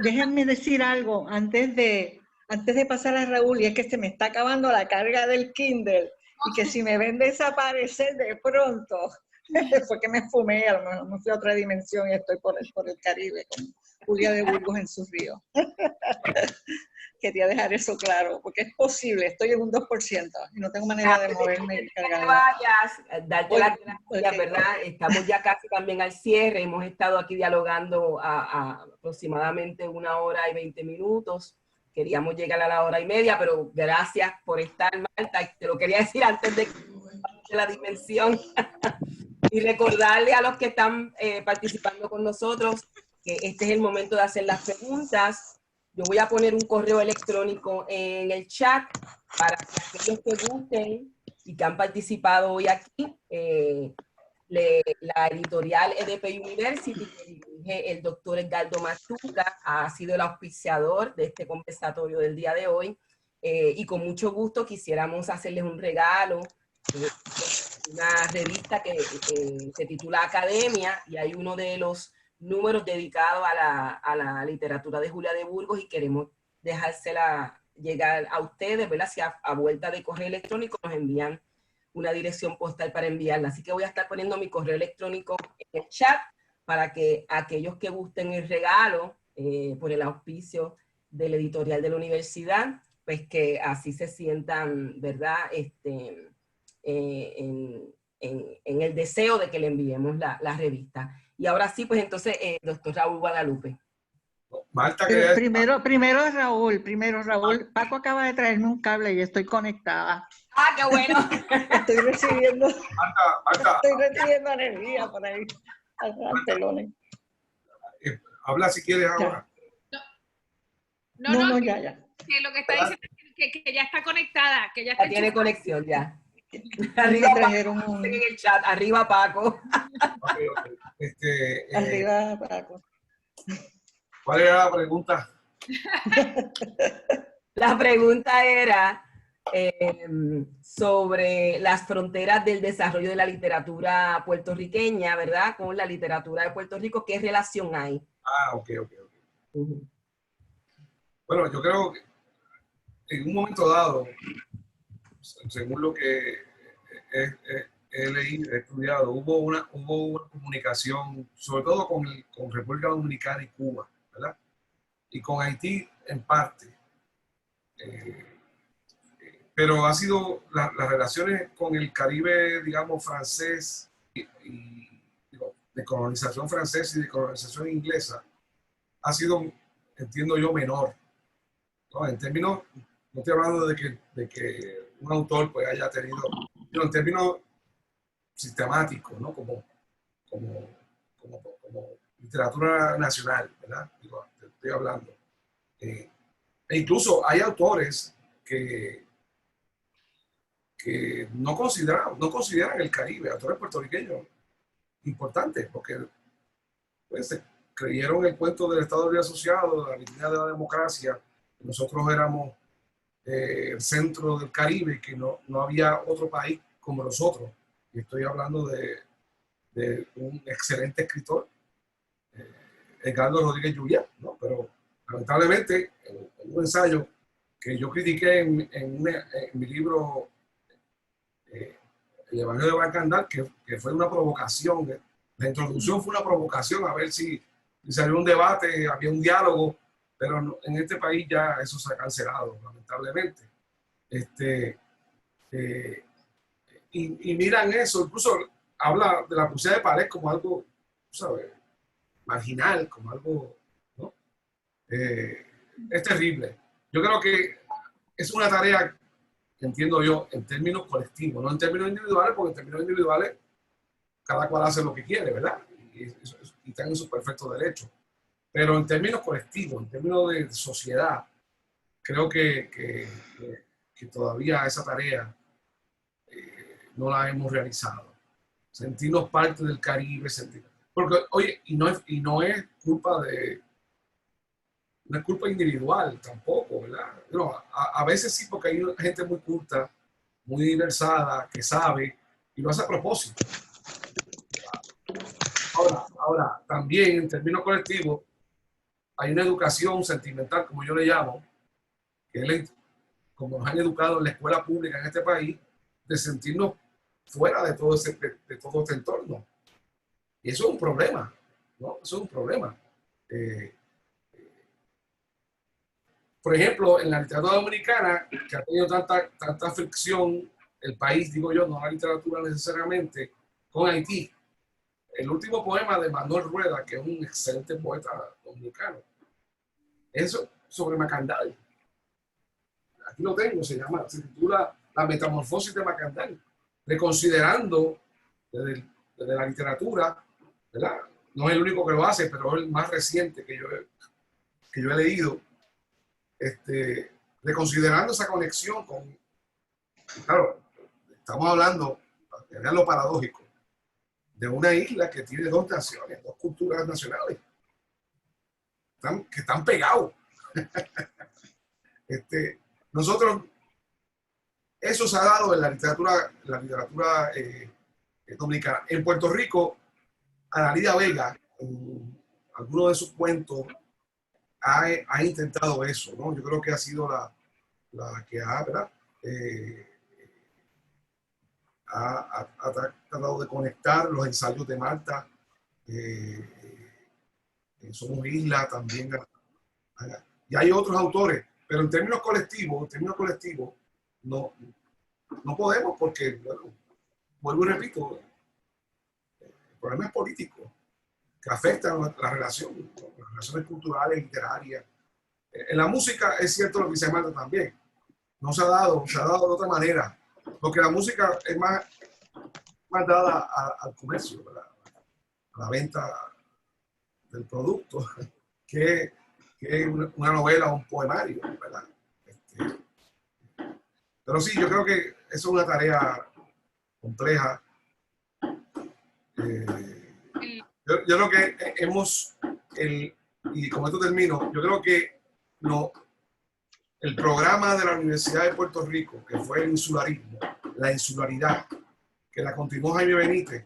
Déjenme decir algo, antes de pasar a Raúl, y es que se me está acabando la carga del Kindle, y que si me ven desaparecer de pronto, fue que me fumé, a lo mejor me fui a otra dimensión y estoy por el Caribe, con Julia de Burgos en sus ríos. Quería dejar eso claro, porque es posible, estoy en un 2% y no tengo manera de moverme y cargarla. Darte las gracias, ¿verdad? Estamos ya casi también al cierre, hemos estado aquí dialogando a aproximadamente 1 hora y 20 minutos, queríamos llegar a la 1 hora y media, pero gracias por estar, Marta, te lo quería decir antes de la dimensión. Y recordarle a los que están participando con nosotros que este es el momento de hacer las preguntas. Yo voy a poner un correo electrónico en el chat para que aquellos que gusten y que han participado hoy aquí, la editorial EDP University, que dirige el doctor Edgardo Machuca, ha sido el auspiciador de este conversatorio del día de hoy, y con mucho gusto quisiéramos hacerles un regalo, una revista que se titula Academia, y hay uno de los números dedicados a la literatura de Julia de Burgos, y queremos dejársela llegar a ustedes, ¿verdad? Si a vuelta de correo electrónico nos envían una dirección postal para enviarla. Así que voy a estar poniendo mi correo electrónico en el chat para que aquellos que gusten el regalo por el auspicio del editorial de la universidad, pues que así se sientan, ¿verdad? En el deseo de que le enviemos la revista. Y ahora sí, pues entonces, doctor Raúl Guadalupe. Marta, primero Raúl. Paco acaba de traerme un cable y estoy conectada. ¡Ah, qué bueno! Estoy recibiendo, Marta, estoy recibiendo energía por ahí. Habla si quieres ahora. No, ya. Que lo que está diciendo es que ya está conectada, que ya tiene conexión ya. Arriba Paco, en el chat, arriba Paco. Okay. Arriba Paco. ¿Cuál era la pregunta? La pregunta era sobre las fronteras del desarrollo de la literatura puertorriqueña, ¿verdad? Con la literatura de Puerto Rico, ¿qué relación hay? Ah, ok. Bueno, yo creo que en un momento dado, según lo que he leído, he estudiado, hubo una comunicación, sobre todo con República Dominicana y Cuba, ¿verdad? Y con Haití en parte. Pero ha sido las relaciones con el Caribe, digamos, francés, digo, de colonización francesa y de colonización inglesa ha sido, entiendo yo, menor, ¿no? En términos, no estoy hablando de que un autor pues haya tenido, sino en términos sistemáticos, ¿no? Como literatura nacional, ¿verdad? Digo, te estoy hablando. E incluso hay autores que no consideran el Caribe, autores puertorriqueños importantes, porque pues, creyeron el cuento del Estado Libre Asociado, la vitrina de la democracia, que nosotros éramos el centro del Caribe y que no había otro país como nosotros. Y estoy hablando de un excelente escritor, Edgardo Rodríguez Lluviá, ¿no? Pero lamentablemente, en un ensayo que yo critiqué en mi libro El Evangelio de Bacandal, que fue una provocación, la introducción fue una provocación a ver si salió un debate, había un diálogo, pero en este país ya eso se ha cancelado, lamentablemente. Y miran eso, incluso habla de la poesía de Palés como algo, ¿sabes?, marginal, como algo, ¿no? Es terrible. Yo creo que es una tarea, entiendo yo, en términos colectivos, no en términos individuales, porque en términos individuales cada cual hace lo que quiere, ¿verdad? Y están en su perfecto derecho. Pero en términos colectivos, en términos de sociedad, creo que todavía esa tarea no la hemos realizado. Sentirnos parte del Caribe, porque, oye, y no es culpa no es culpa individual tampoco, ¿verdad? No, a veces sí, porque hay gente muy culta, muy diversada, que sabe, y lo hace a propósito. Ahora, también en términos colectivos, hay una educación sentimental, como yo le llamo, que es como nos han educado en la escuela pública en este país, de sentirnos fuera de todo este entorno. Y eso es un problema, ¿no? Eso es un problema. Por ejemplo, en la literatura dominicana, que ha tenido tanta fricción el país, digo yo, no la literatura necesariamente, con Haití. El último poema de Manuel Rueda, que es un excelente poeta dominicano, es sobre Macandal. Aquí lo tengo, se titula La metamorfosis de Macandal, reconsiderando desde la literatura, ¿verdad? No es el único que lo hace, pero es el más reciente que yo he leído, reconsiderando esa conexión con, claro, estamos hablando, vean lo paradójico, de una isla que tiene dos naciones, dos culturas nacionales, que están pegados. Nosotros, eso se ha dado en la literatura dominicana. En Puerto Rico, Analía Vega, en algunos de sus cuentos, ha intentado eso, ¿no? Yo creo que ha sido la que ha, ¿verdad? Ha tratado de conectar los ensayos de Marta, Somos Isla también. Y hay otros autores, pero en términos colectivos, no podemos porque, bueno, vuelvo y repito, el problema es político, que afecta las relaciones culturales y literarias. En la música es cierto lo que dice Marta también. No se ha dado de otra manera, porque la música es más dada al comercio, ¿verdad? A la venta del producto, que una novela o un poemario, ¿verdad? Pero sí, yo creo que eso es una tarea compleja. Yo creo que y con esto termino, yo creo que el programa de la Universidad de Puerto Rico, que fue el insularismo, la insularidad, que la continuó Jaime Benítez,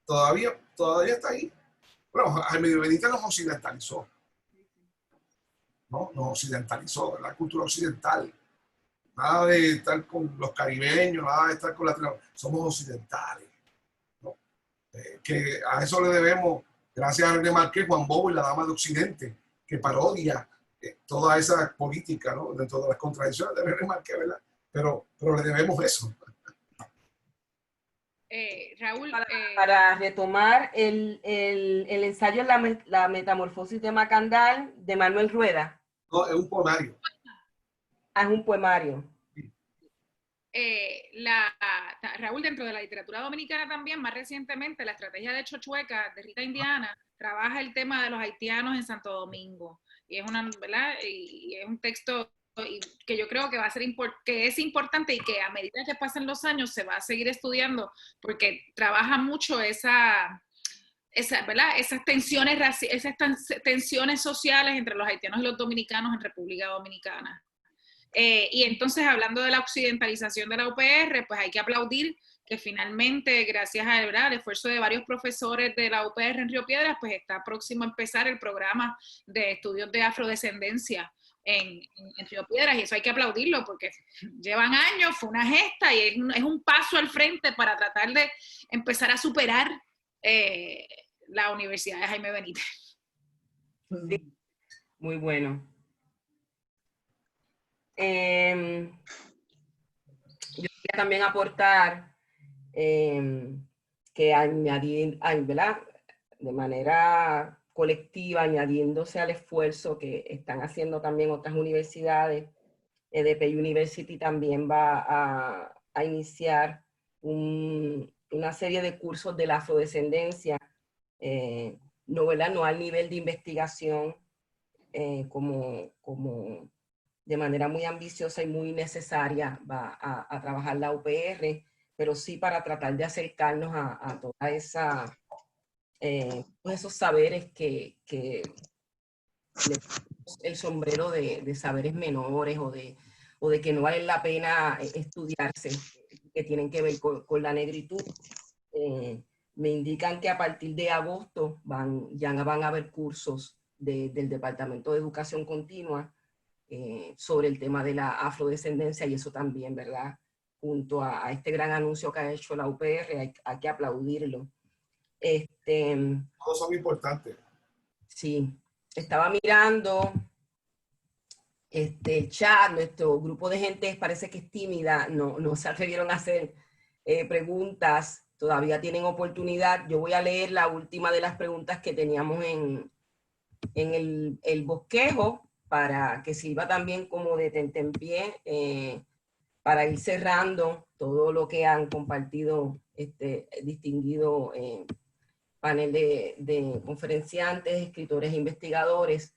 todavía está ahí. Bueno, Jaime Benítez nos occidentalizó, ¿no? Nos occidentalizó, la cultura occidental. Nada de estar con los caribeños, nada de estar con latinoamericanos. Somos occidentales, ¿no? Que a eso le debemos, gracias a René Marqués, Juan Bobo y la Dama de Occidente, que parodia toda esa política, ¿no? Dentro de las contradicciones de René Marqués, ¿verdad? Pero le debemos eso. Raúl, Para retomar el ensayo La metamorfosis de Macandal, de Manuel Rueda. No, es un poemario. Es un poemario. Raúl, dentro de la literatura dominicana también, más recientemente, la estrategia de Chochueca, de Rita Indiana, trabaja el tema de los haitianos en Santo Domingo. Y es ¿verdad? Y es un texto que yo creo que va a ser que es importante y que a medida que pasen los años se va a seguir estudiando, porque trabaja mucho ¿verdad? Esas tensiones sociales entre los haitianos y los dominicanos en República Dominicana. Y entonces, hablando de la occidentalización de la UPR, pues hay que aplaudir que finalmente, gracias al esfuerzo de varios profesores de la UPR en Río Piedras, pues está próximo a empezar el programa de estudios de afrodescendencia en Río Piedras, y eso hay que aplaudirlo porque llevan años, fue una gesta y es un paso al frente para tratar de empezar a superar la Universidad de Jaime Benítez. Sí, muy bueno. Yo quería también aportar que ¿verdad? De manera colectiva, añadiéndose al esfuerzo que están haciendo también otras universidades, EDP University también va a iniciar una serie de cursos de la afrodescendencia, no al nivel de investigación como de manera muy ambiciosa y muy necesaria va a trabajar la UPR, pero sí para tratar de acercarnos a toda todos esos saberes que el sombrero de saberes menores o de que no vale la pena estudiarse, que tienen que ver con la negritud. Me indican que a partir de agosto ya van a haber cursos del Departamento de Educación Continua sobre el tema de la afrodescendencia, y eso también, ¿verdad? Junto a este gran anuncio que ha hecho la UPR, hay que aplaudirlo. Todos son importantes. Sí, estaba mirando el chat, nuestro grupo de gente parece que es tímida, no se atrevieron a hacer preguntas, todavía tienen oportunidad. Yo voy a leer la última de las preguntas que teníamos en el bosquejo, para que sirva también como de tentempié para ir cerrando todo lo que han compartido este distinguido panel de conferenciantes, escritores e investigadores.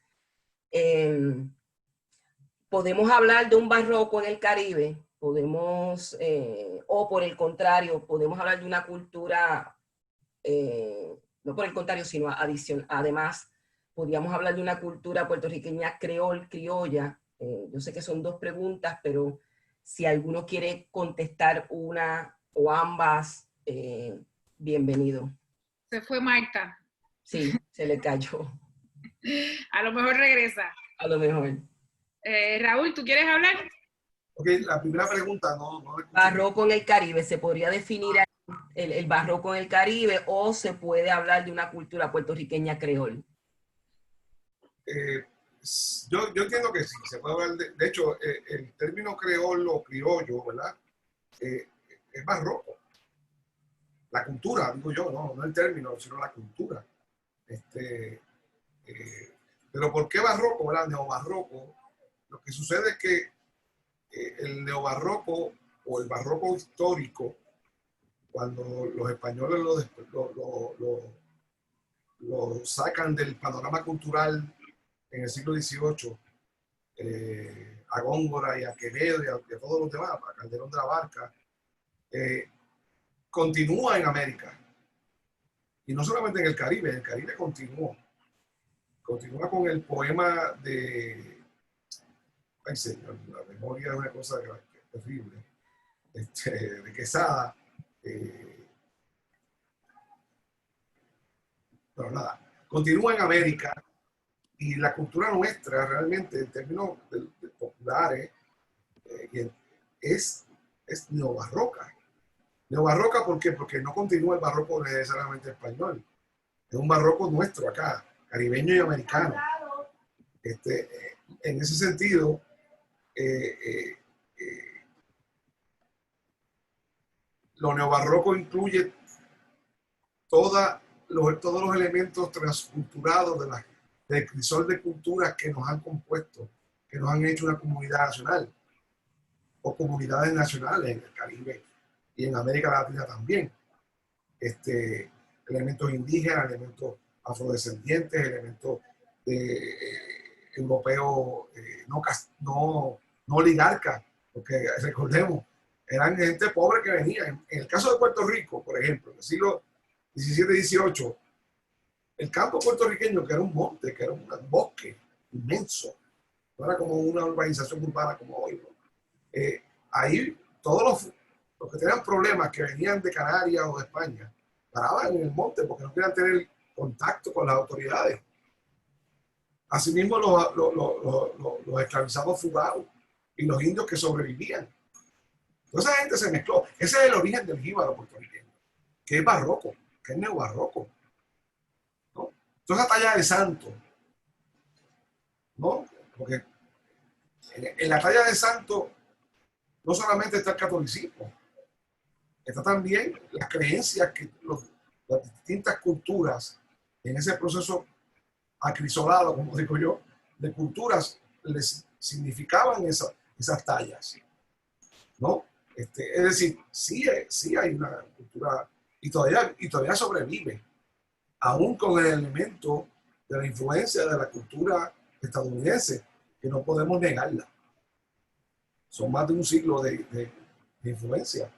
Podemos hablar de un barroco en el Caribe, o por el contrario, podemos hablar de una cultura, no por el contrario, sino además, podríamos hablar de una cultura puertorriqueña criolla. Yo sé que son dos preguntas, pero si alguno quiere contestar una o ambas, bienvenido. Se fue Marta. Sí, se le cayó. A lo mejor regresa. A lo mejor. Raúl, ¿tú quieres hablar? Ok, la primera pregunta no Barroco en el Caribe, ¿se podría definir el barroco en el Caribe o se puede hablar de una cultura puertorriqueña creol? Yo entiendo que sí, se puede hablar de hecho, el término creolo o criollo, ¿verdad? Es barroco. La cultura, digo yo, no el término, sino la cultura. Pero ¿por qué barroco, verdad? Neobarroco. Lo que sucede es que el neobarroco o el barroco histórico, cuando los españoles lo sacan del panorama cultural en el siglo XVIII, a Góngora y a Quevedo y a todos los demás, a Calderón de la Barca, continúa en América. Y no solamente en el Caribe continuó. Continúa con el poema de... Ay, señor, la memoria es una cosa terrible. De Quesada. Pero nada, continúa en América. Y la cultura nuestra, realmente, en términos populares, es neobarroca. Neobarroca, ¿por qué? Porque no continúa el barroco necesariamente español. Es un barroco nuestro acá, caribeño y americano. En ese sentido, lo neobarroco incluye todos los elementos transculturados del crisol de culturas que nos han compuesto, que nos han hecho una comunidad nacional o comunidades nacionales en el Caribe y en América Latina también. Elementos indígenas, elementos afrodescendientes, elementos europeos no oligarcas, porque recordemos, eran gente pobre que venía. En el caso de Puerto Rico, por ejemplo, en el siglo XVII y XVIII, el campo puertorriqueño, que era un monte, que era un bosque inmenso, no era como una urbanización urbana como hoy, ¿no? Ahí todos los que tenían problemas que venían de Canarias o de España, paraban en el monte porque no querían tener contacto con las autoridades. Asimismo, los esclavizados fugados y los indios que sobrevivían. Toda esa gente se mezcló. Ese es el origen del jíbaro puertorriqueño, que es barroco, que es neobarroco, ¿no? Toda esa talla de santo, ¿no? Porque en la talla de santo no solamente está el catolicismo, está también las creencias que las distintas culturas en ese proceso acrisolado, como digo yo, de culturas les significaban esas tallas, ¿no? Es decir, sí hay una cultura y todavía sobrevive, aún con el elemento de la influencia de la cultura estadounidense, que no podemos negarla. Son más de un siglo de influencia.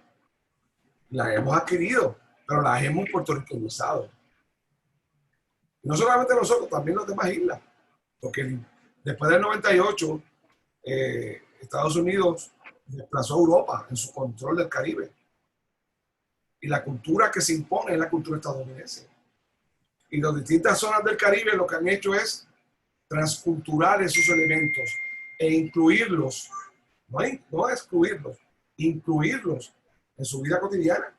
La hemos adquirido, pero la hemos puertorriqueñizado. Y no solamente nosotros, también las demás islas. Porque después del 98, Estados Unidos desplazó a Europa en su control del Caribe. Y la cultura que se impone es la cultura estadounidense. Y las distintas zonas del Caribe lo que han hecho es transculturar esos elementos e incluirlos, no excluirlos, incluirlos en su vida cotidiana.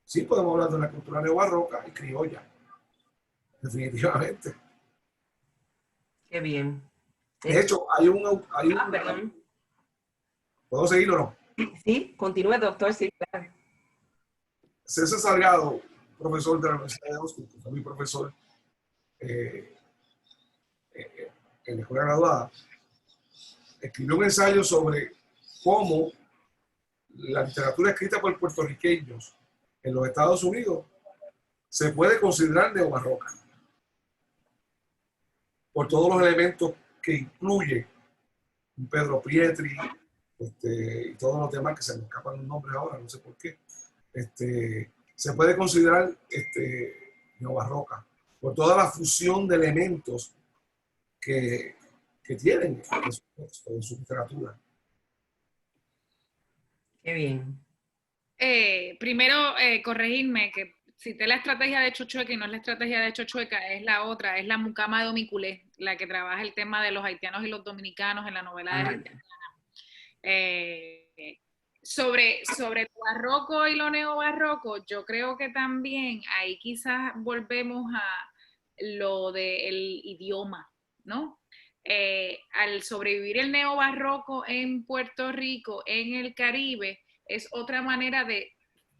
Sí podemos hablar de una cultura neobarroca y criolla, definitivamente. Qué bien. De hecho, perdón. ¿Puedo seguirlo o no? Sí, continúe, doctor. Sí, claro. César Salgado, profesor de la Universidad de Austin, que fue mi profesor en la escuela graduada, escribió un ensayo sobre cómo la literatura escrita por puertorriqueños en los Estados Unidos se puede considerar neobarroca por todos los elementos que incluye Pedro Pietri y todos los demás que se me escapan los nombres ahora, no sé por qué. Se puede considerar neobarroca por toda la fusión de elementos que tienen en su texto, en su literatura. Qué bien. Primero, corregirme que cité la estrategia de Chochueca y no es la estrategia de Chochueca, es la otra, es la mucama de Omiculé, la que trabaja el tema de los haitianos y los dominicanos en la novela de Haitiana. Sobre el barroco y lo neobarroco, yo creo que también ahí quizás volvemos a lo del idioma, ¿no? Al sobrevivir el neobarroco en Puerto Rico, en el Caribe, es otra manera de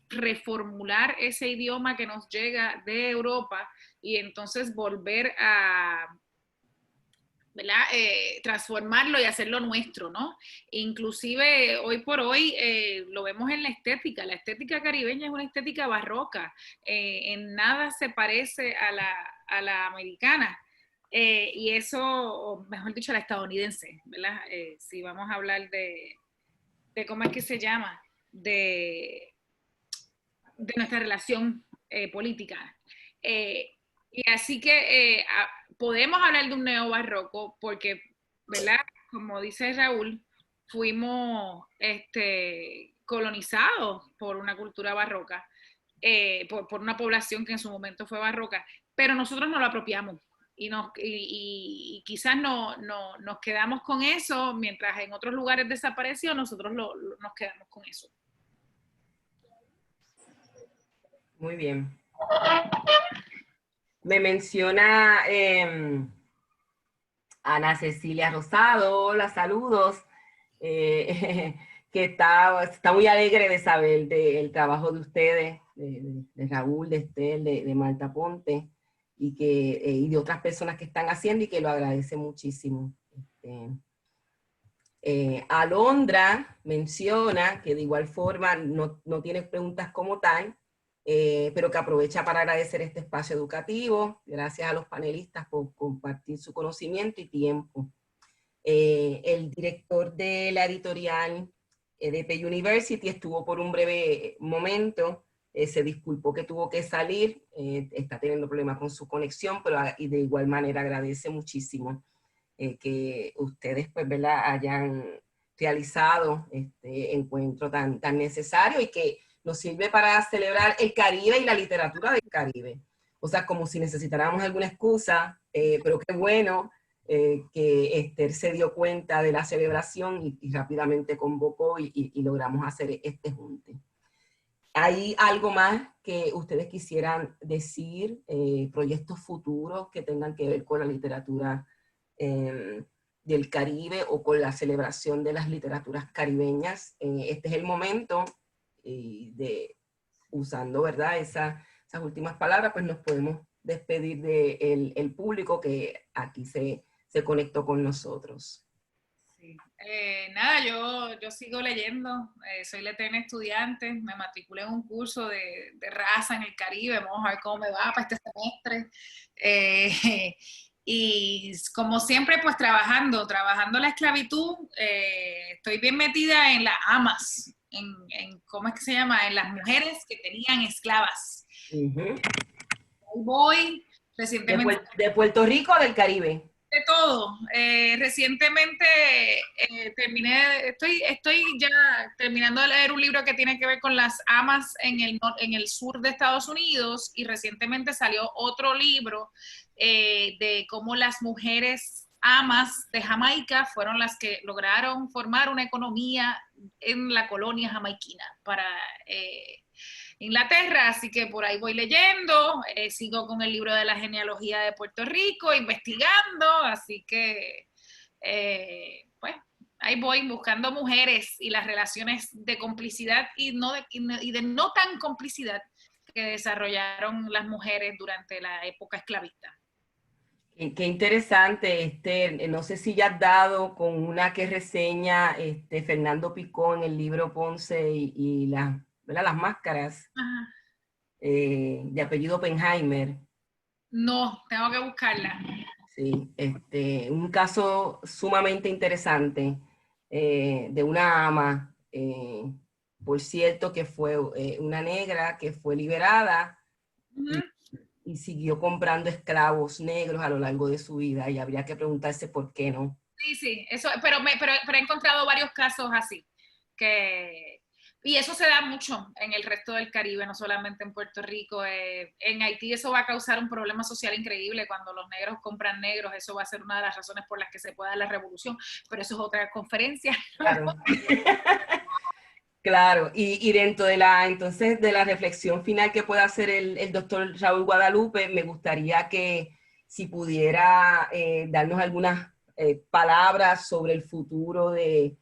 reformular ese idioma que nos llega de Europa y entonces volver a, ¿verdad? Transformarlo y hacerlo nuestro, ¿no? Inclusive hoy por hoy lo vemos en la estética caribeña es una estética barroca, en nada se parece a la americana. Y eso, o mejor dicho, a la estadounidense, ¿verdad? Si vamos a hablar de cómo es que se llama, de nuestra relación política. Y así que podemos hablar de un neobarroco porque, ¿verdad? Como dice Raúl, fuimos colonizados por una cultura barroca, por una población que en su momento fue barroca, pero nosotros no lo apropiamos. Y quizás nos quedamos con eso, mientras en otros lugares desapareció, nosotros nos quedamos con eso. Muy bien. Me menciona Ana Cecilia Rosado, hola, saludos. que está muy alegre de saber del trabajo de ustedes, de Raúl, de Estel, de Marta Ponte, y de otras personas que están haciendo y que lo agradece muchísimo. Alondra menciona que de igual forma no tiene preguntas como tal, pero que aprovecha para agradecer este espacio educativo, gracias a los panelistas por compartir su conocimiento y tiempo. El director de la editorial de Pay University estuvo por un breve momento, se disculpó que tuvo que salir, está teniendo problemas con su conexión, pero y de igual manera agradece muchísimo que ustedes pues, ¿verdad?, hayan realizado este encuentro tan necesario y que nos sirve para celebrar el Caribe y la literatura del Caribe. O sea, como si necesitáramos alguna excusa, pero qué bueno que Esther se dio cuenta de la celebración y rápidamente convocó y logramos hacer este junte. ¿Hay algo más que ustedes quisieran decir, proyectos futuros que tengan que ver con la literatura del Caribe o con la celebración de las literaturas caribeñas? Este es el momento usando, ¿verdad?, esas últimas palabras, pues nos podemos despedir del público que aquí se conectó con nosotros. Sí. Nada, yo sigo leyendo, soy la eterna estudiante, me matriculé en un curso de raza en el Caribe, vamos a ver cómo me va para este semestre. Y como siempre, pues trabajando la esclavitud, estoy bien metida en las amas, en ¿cómo es que se llama? En las mujeres que tenían esclavas. Ahí voy, recientemente. ¿De Puerto Rico o del Caribe? De todo. Recientemente estoy ya terminando de leer un libro que tiene que ver con las amas en el sur de Estados Unidos, y recientemente salió otro libro de cómo las mujeres amas de Jamaica fueron las que lograron formar una economía en la colonia jamaiquina para Inglaterra, así que por ahí voy leyendo, sigo con el libro de la genealogía de Puerto Rico, investigando, así que pues ahí voy buscando mujeres y las relaciones de complicidad y de no tan complicidad que desarrollaron las mujeres durante la época esclavista. Qué interesante, Esther. No sé si ya has dado con una que reseña Fernando Picón, el libro Ponce y las máscaras, de apellido Oppenheimer. No, tengo que buscarla. Sí, un caso sumamente interesante de una ama, por cierto, que fue una negra que fue liberada y siguió comprando esclavos negros a lo largo de su vida, y habría que preguntarse por qué no. Sí, eso, pero he encontrado varios casos así, y eso se da mucho en el resto del Caribe, no solamente en Puerto Rico. En Haití eso va a causar un problema social increíble cuando los negros compran negros, eso va a ser una de las razones por las que se pueda dar la revolución, pero eso es otra conferencia. Claro. Claro, y dentro de entonces de la reflexión final que pueda hacer el doctor Raúl Guadalupe, me gustaría que si pudiera darnos algunas palabras sobre el futuro del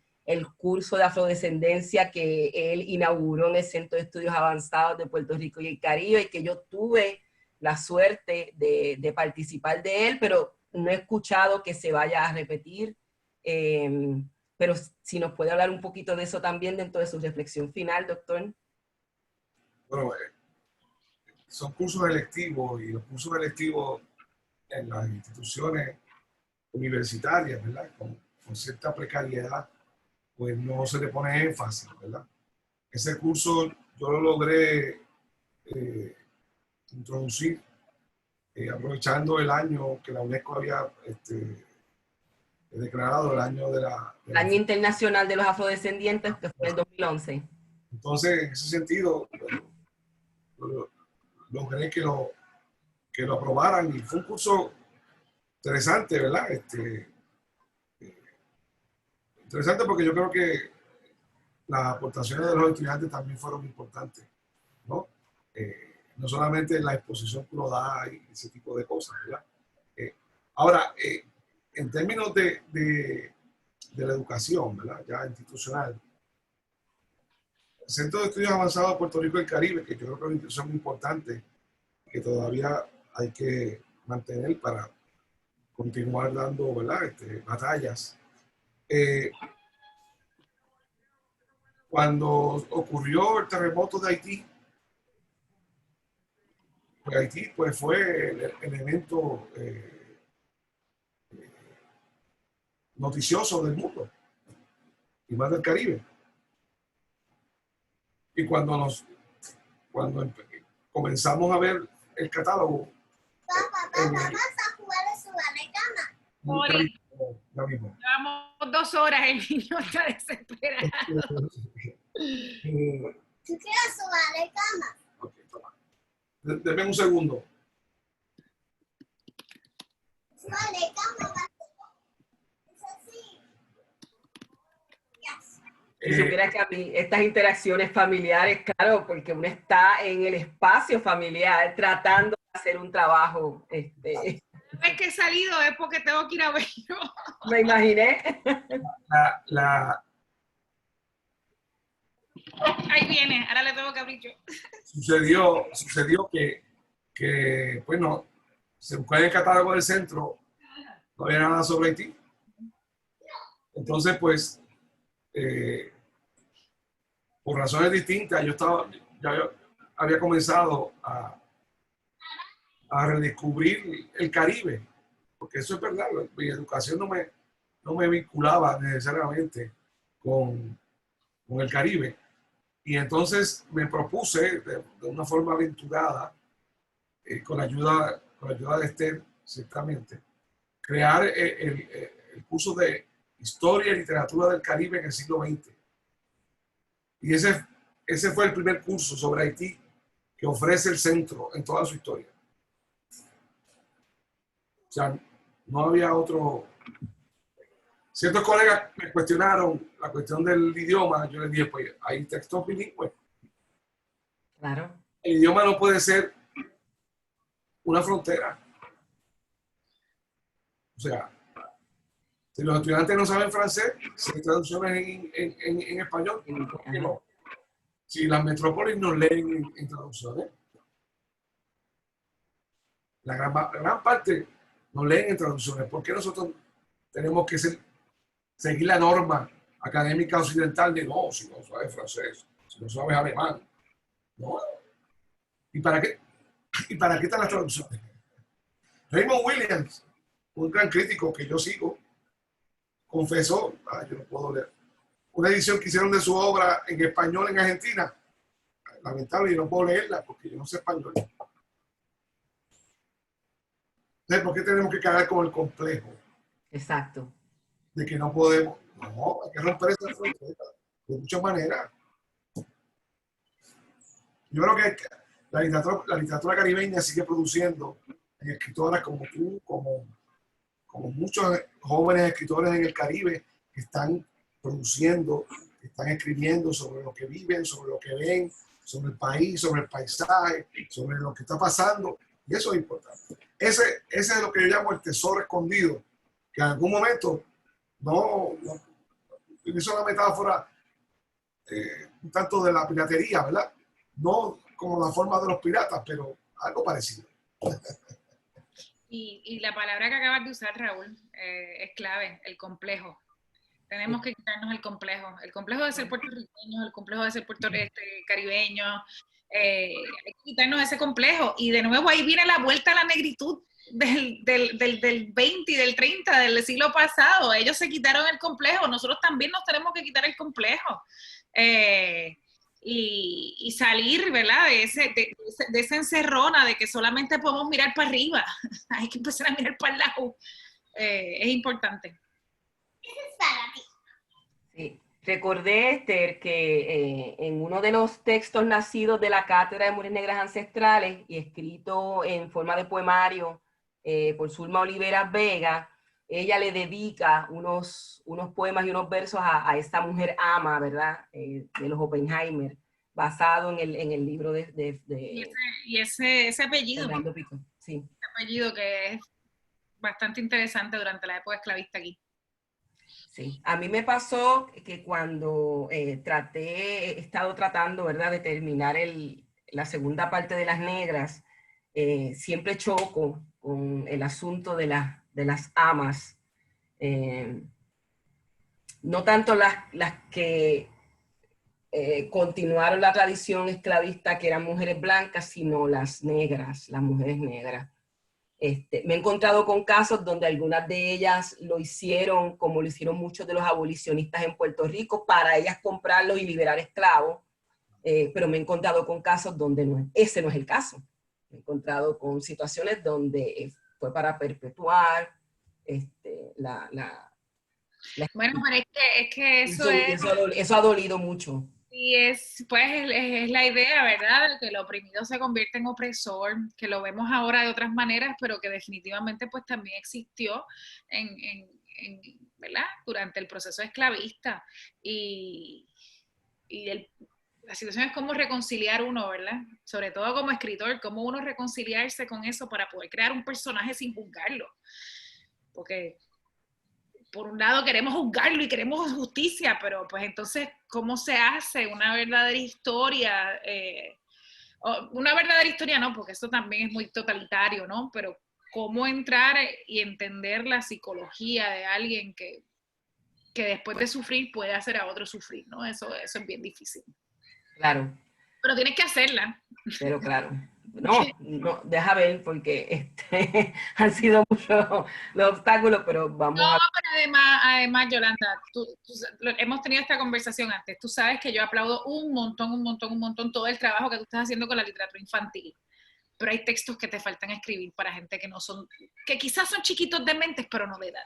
curso de afrodescendencia que él inauguró en el Centro de Estudios Avanzados de Puerto Rico y el Caribe, y que yo tuve la suerte de participar de él, pero no he escuchado que se vaya a repetir. Pero si nos puede hablar un poquito de eso también dentro de su reflexión final, doctor. Bueno, son cursos electivos, y los cursos electivos en las instituciones universitarias, ¿verdad? Con cierta precariedad, pues no se le pone énfasis, ¿verdad? Ese curso yo lo logré introducir aprovechando el año que la UNESCO había declarado el año el Año Internacional de los Afrodescendientes, que fue el 2011. Entonces, en ese sentido, logré que lo aprobaran, y fue un curso interesante, ¿verdad? Interesante porque yo creo que las aportaciones de los estudiantes también fueron importantes, ¿no? No solamente la exposición que uno da y ese tipo de cosas, ¿verdad? Ahora, en términos de la educación, ¿verdad?, ya institucional, Centro de Estudios Avanzados de Puerto Rico y el Caribe, que yo creo que es una institución muy importante, que todavía hay que mantener para continuar dando, ¿verdad? Batallas. Cuando ocurrió el terremoto de Haití, pues Haití pues, fue el evento noticioso del mundo y más del Caribe. Y cuando comenzamos a ver el catálogo, Vamos a jugar a su cama. ya mismo. Llevamos 2 horas, el niño está desesperado. ¿Tú quieres jugar a cama? Okay, toma. Deme un segundo. Jugar a cama. Es así. Yes. Si supieras que a mí estas interacciones familiares, claro, porque uno está en el espacio familiar tratando de hacer un trabajo. Es que he salido es porque tengo que ir a verlo. Me imaginé. Ahí viene, ahora le tengo que abrir yo. Sucedió que bueno, se buscó en el catálogo del centro, no había nada sobre Haití. Entonces, pues, por razones distintas, ya había comenzado a redescubrir el Caribe, porque eso es verdad, mi educación no me vinculaba necesariamente con el Caribe. Y entonces me propuse de una forma aventurada, con la ayuda de Esther, ciertamente, crear el curso de Historia y Literatura del Caribe en el siglo XX. Y ese fue el primer curso sobre Haití que ofrece el centro en toda su historia. O sea, no había otro. Ciertos colegas me cuestionaron la cuestión del idioma. Yo les dije, pues hay textos bilingües. Claro. El idioma no puede ser una frontera. O sea, si los estudiantes no saben francés, si hay traducciones en español, ¿por qué no? Si las metrópolis no leen en traducciones, la gran parte no leen en traducciones. ¿Por qué nosotros tenemos que seguir la norma académica occidental de no, si no sabes francés, si no sabes alemán? No. ¿Y para qué están las traducciones? Raymond Williams, un gran crítico que yo sigo, confesó, yo no puedo leer, una edición que hicieron de su obra en español en Argentina. Lamentable, yo no puedo leerla porque yo no sé español. Entonces, ¿por qué tenemos que caer con el complejo? Exacto. De que no podemos. No, hay que romper esa frontera de muchas maneras. Yo creo que la literatura caribeña sigue produciendo escritoras como tú, como muchos jóvenes escritores en el Caribe que están produciendo, que están escribiendo sobre lo que viven, sobre lo que ven, sobre el país, sobre el paisaje, sobre lo que está pasando. Y eso es importante. Ese es lo que yo llamo el tesoro escondido, que en algún momento, no utilizo la metáfora un tanto de la piratería, ¿verdad? No como la forma de los piratas, pero algo parecido. Y la palabra que acabas de usar, Raúl, es clave, el complejo. Tenemos que quitarnos el complejo de ser puertorriqueños, el complejo de ser caribeños, hay que quitarnos ese complejo. Y de nuevo ahí viene la vuelta a la negritud del 20 y del 30 del siglo pasado. Ellos se quitaron el complejo, nosotros también nos tenemos que quitar el complejo. Y salir, ¿verdad? De esa encerrona de que solamente podemos mirar para arriba. Hay que empezar a mirar para el lado. Es importante. Sí. Recordé, Esther, que en uno de los textos nacidos de la Cátedra de Mujeres Negras Ancestrales y escrito en forma de poemario por Zulma Oliveras Vega, ella le dedica unos poemas y unos versos a esta mujer ama, ¿verdad? De los Oppenheimer, basado en el libro de y ese apellido. Fernando Pico. Sí. Ese apellido que es bastante interesante durante la época esclavista aquí. Sí, a mí me pasó que cuando he estado tratando, ¿verdad?, de terminar la segunda parte de Las Negras, siempre choco con el asunto de las amas. No tanto las que continuaron la tradición esclavista, que eran mujeres blancas, sino las negras, las mujeres negras. Me he encontrado con casos donde algunas de ellas lo hicieron, como lo hicieron muchos de los abolicionistas en Puerto Rico, para ellas comprarlos y liberar esclavos, pero me he encontrado con casos donde ese no es el caso. Me he encontrado con situaciones donde fue para perpetuar Bueno, pero es que eso ha dolido mucho. y pues, es la idea, ¿verdad? De que el oprimido se convierte en opresor, que lo vemos ahora de otras maneras, pero que definitivamente pues también existió ¿verdad? Durante el proceso esclavista. Y la situación es cómo reconciliar uno, ¿verdad? Sobre todo como escritor, cómo uno reconciliarse con eso para poder crear un personaje sin juzgarlo. Porque por un lado queremos juzgarlo y queremos justicia, pero pues entonces, ¿cómo se hace una verdadera historia? Una verdadera historia no, porque eso también es muy totalitario, ¿no? Pero ¿cómo entrar y entender la psicología de alguien que después de sufrir puede hacer a otro sufrir, ¿no? Eso es bien difícil. Claro. Pero tienes que hacerla. Pero claro, no, deja ver, porque han sido muchos los obstáculos, pero vamos a... Pero además, Yolanda, hemos tenido esta conversación antes. Tú sabes que yo aplaudo un montón todo el trabajo que tú estás haciendo con la literatura infantil. Pero hay textos que te faltan escribir para gente que quizás son chiquitos de mentes, pero no de edad.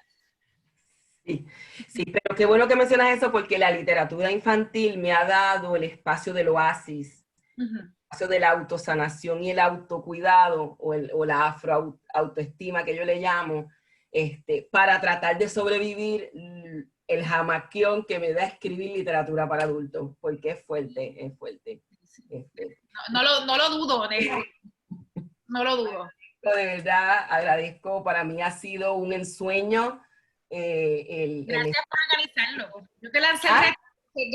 Sí, pero qué bueno que mencionas eso, porque la literatura infantil me ha dado el espacio del oasis, el espacio de la autosanación y el autocuidado, o la afroautoestima que yo le llamo, para tratar de sobrevivir el jamaquión que me da escribir literatura para adultos, porque es fuerte, es fuerte. No lo dudo, no lo dudo. De verdad, agradezco, para mí ha sido un ensueño. Gracias por organizarlo. Yo te lancé el reto.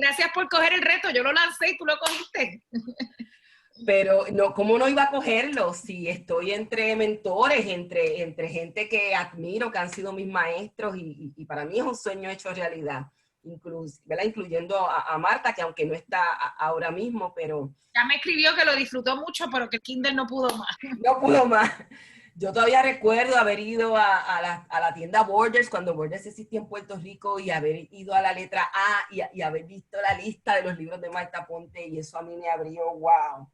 Gracias por coger el reto. Yo lo lancé y tú lo cogiste. Pero no, ¿cómo no iba a cogerlo? Si estoy entre mentores, entre gente que admiro, que han sido mis maestros, y para mí es un sueño hecho realidad. Incluyendo a Marta, que aunque no está ahora mismo, pero... Ya me escribió que lo disfrutó mucho, pero que Kindle no pudo más. No pudo más. Yo todavía recuerdo haber ido a la tienda Borders, cuando Borders existía en Puerto Rico, y haber ido a la letra A y haber visto la lista de los libros de Marta Ponte, y eso a mí me abrió, wow.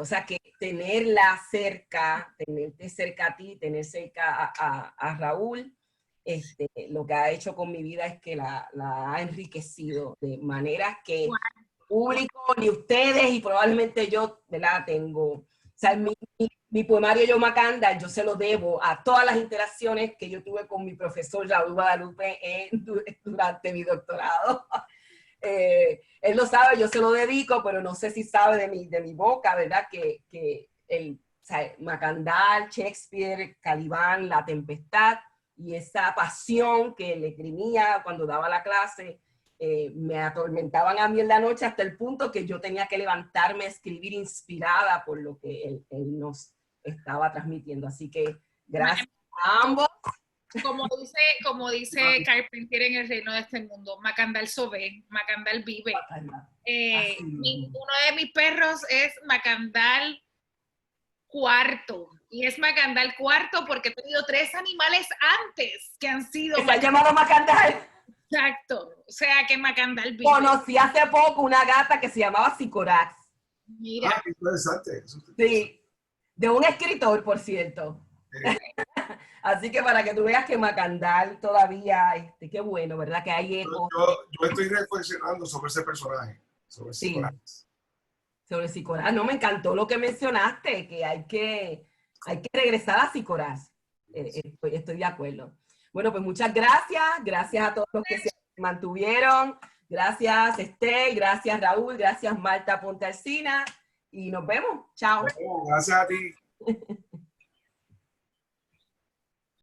O sea, que tenerte cerca a ti, tener cerca a Raúl, lo que ha hecho con mi vida es que la ha enriquecido de maneras que público, ni ustedes, y probablemente yo, ¿verdad? Tengo, o sea, mi poemario Yo Macandal, yo se lo debo a todas las interacciones que yo tuve con mi profesor Raúl Guadalupe durante mi doctorado. Él lo sabe, yo se lo dedico, pero no sé si sabe de mi boca, ¿verdad? Que o sea, Macandal, Shakespeare, Calibán, La Tempestad, y esa pasión que le esgrimía cuando daba la clase, me atormentaban a mí en la noche, hasta el punto que yo tenía que levantarme a escribir inspirada por lo que él nos estaba transmitiendo. Así que gracias a ambos. Como dice Carpentier en El Reino de este Mundo, Macandal Sobé, Macandal vive. Uno de mis perros es Macandal cuarto, y es Macandal cuarto porque he tenido 3 animales antes que han sido... ¿Se ha llamado Macandal? Exacto, o sea que Macandal vive. Conocí hace poco una gata que se llamaba Sicorax. Mira. Qué interesante. Sí, de un escritor, por cierto. Así que para que tú veas que Macandal todavía, qué bueno, ¿verdad? Que hay eco. Yo estoy reflexionando sobre ese personaje, sobre Sicorax. Sobre Sicorax. No, me encantó lo que mencionaste, que hay que regresar a Sicorax. Estoy de acuerdo. Bueno, pues muchas gracias. Gracias a todos los que se mantuvieron. Gracias, Estel. Gracias, Raúl. Gracias, Marta Ponte Alsina. Y nos vemos. Chao. Gracias a ti.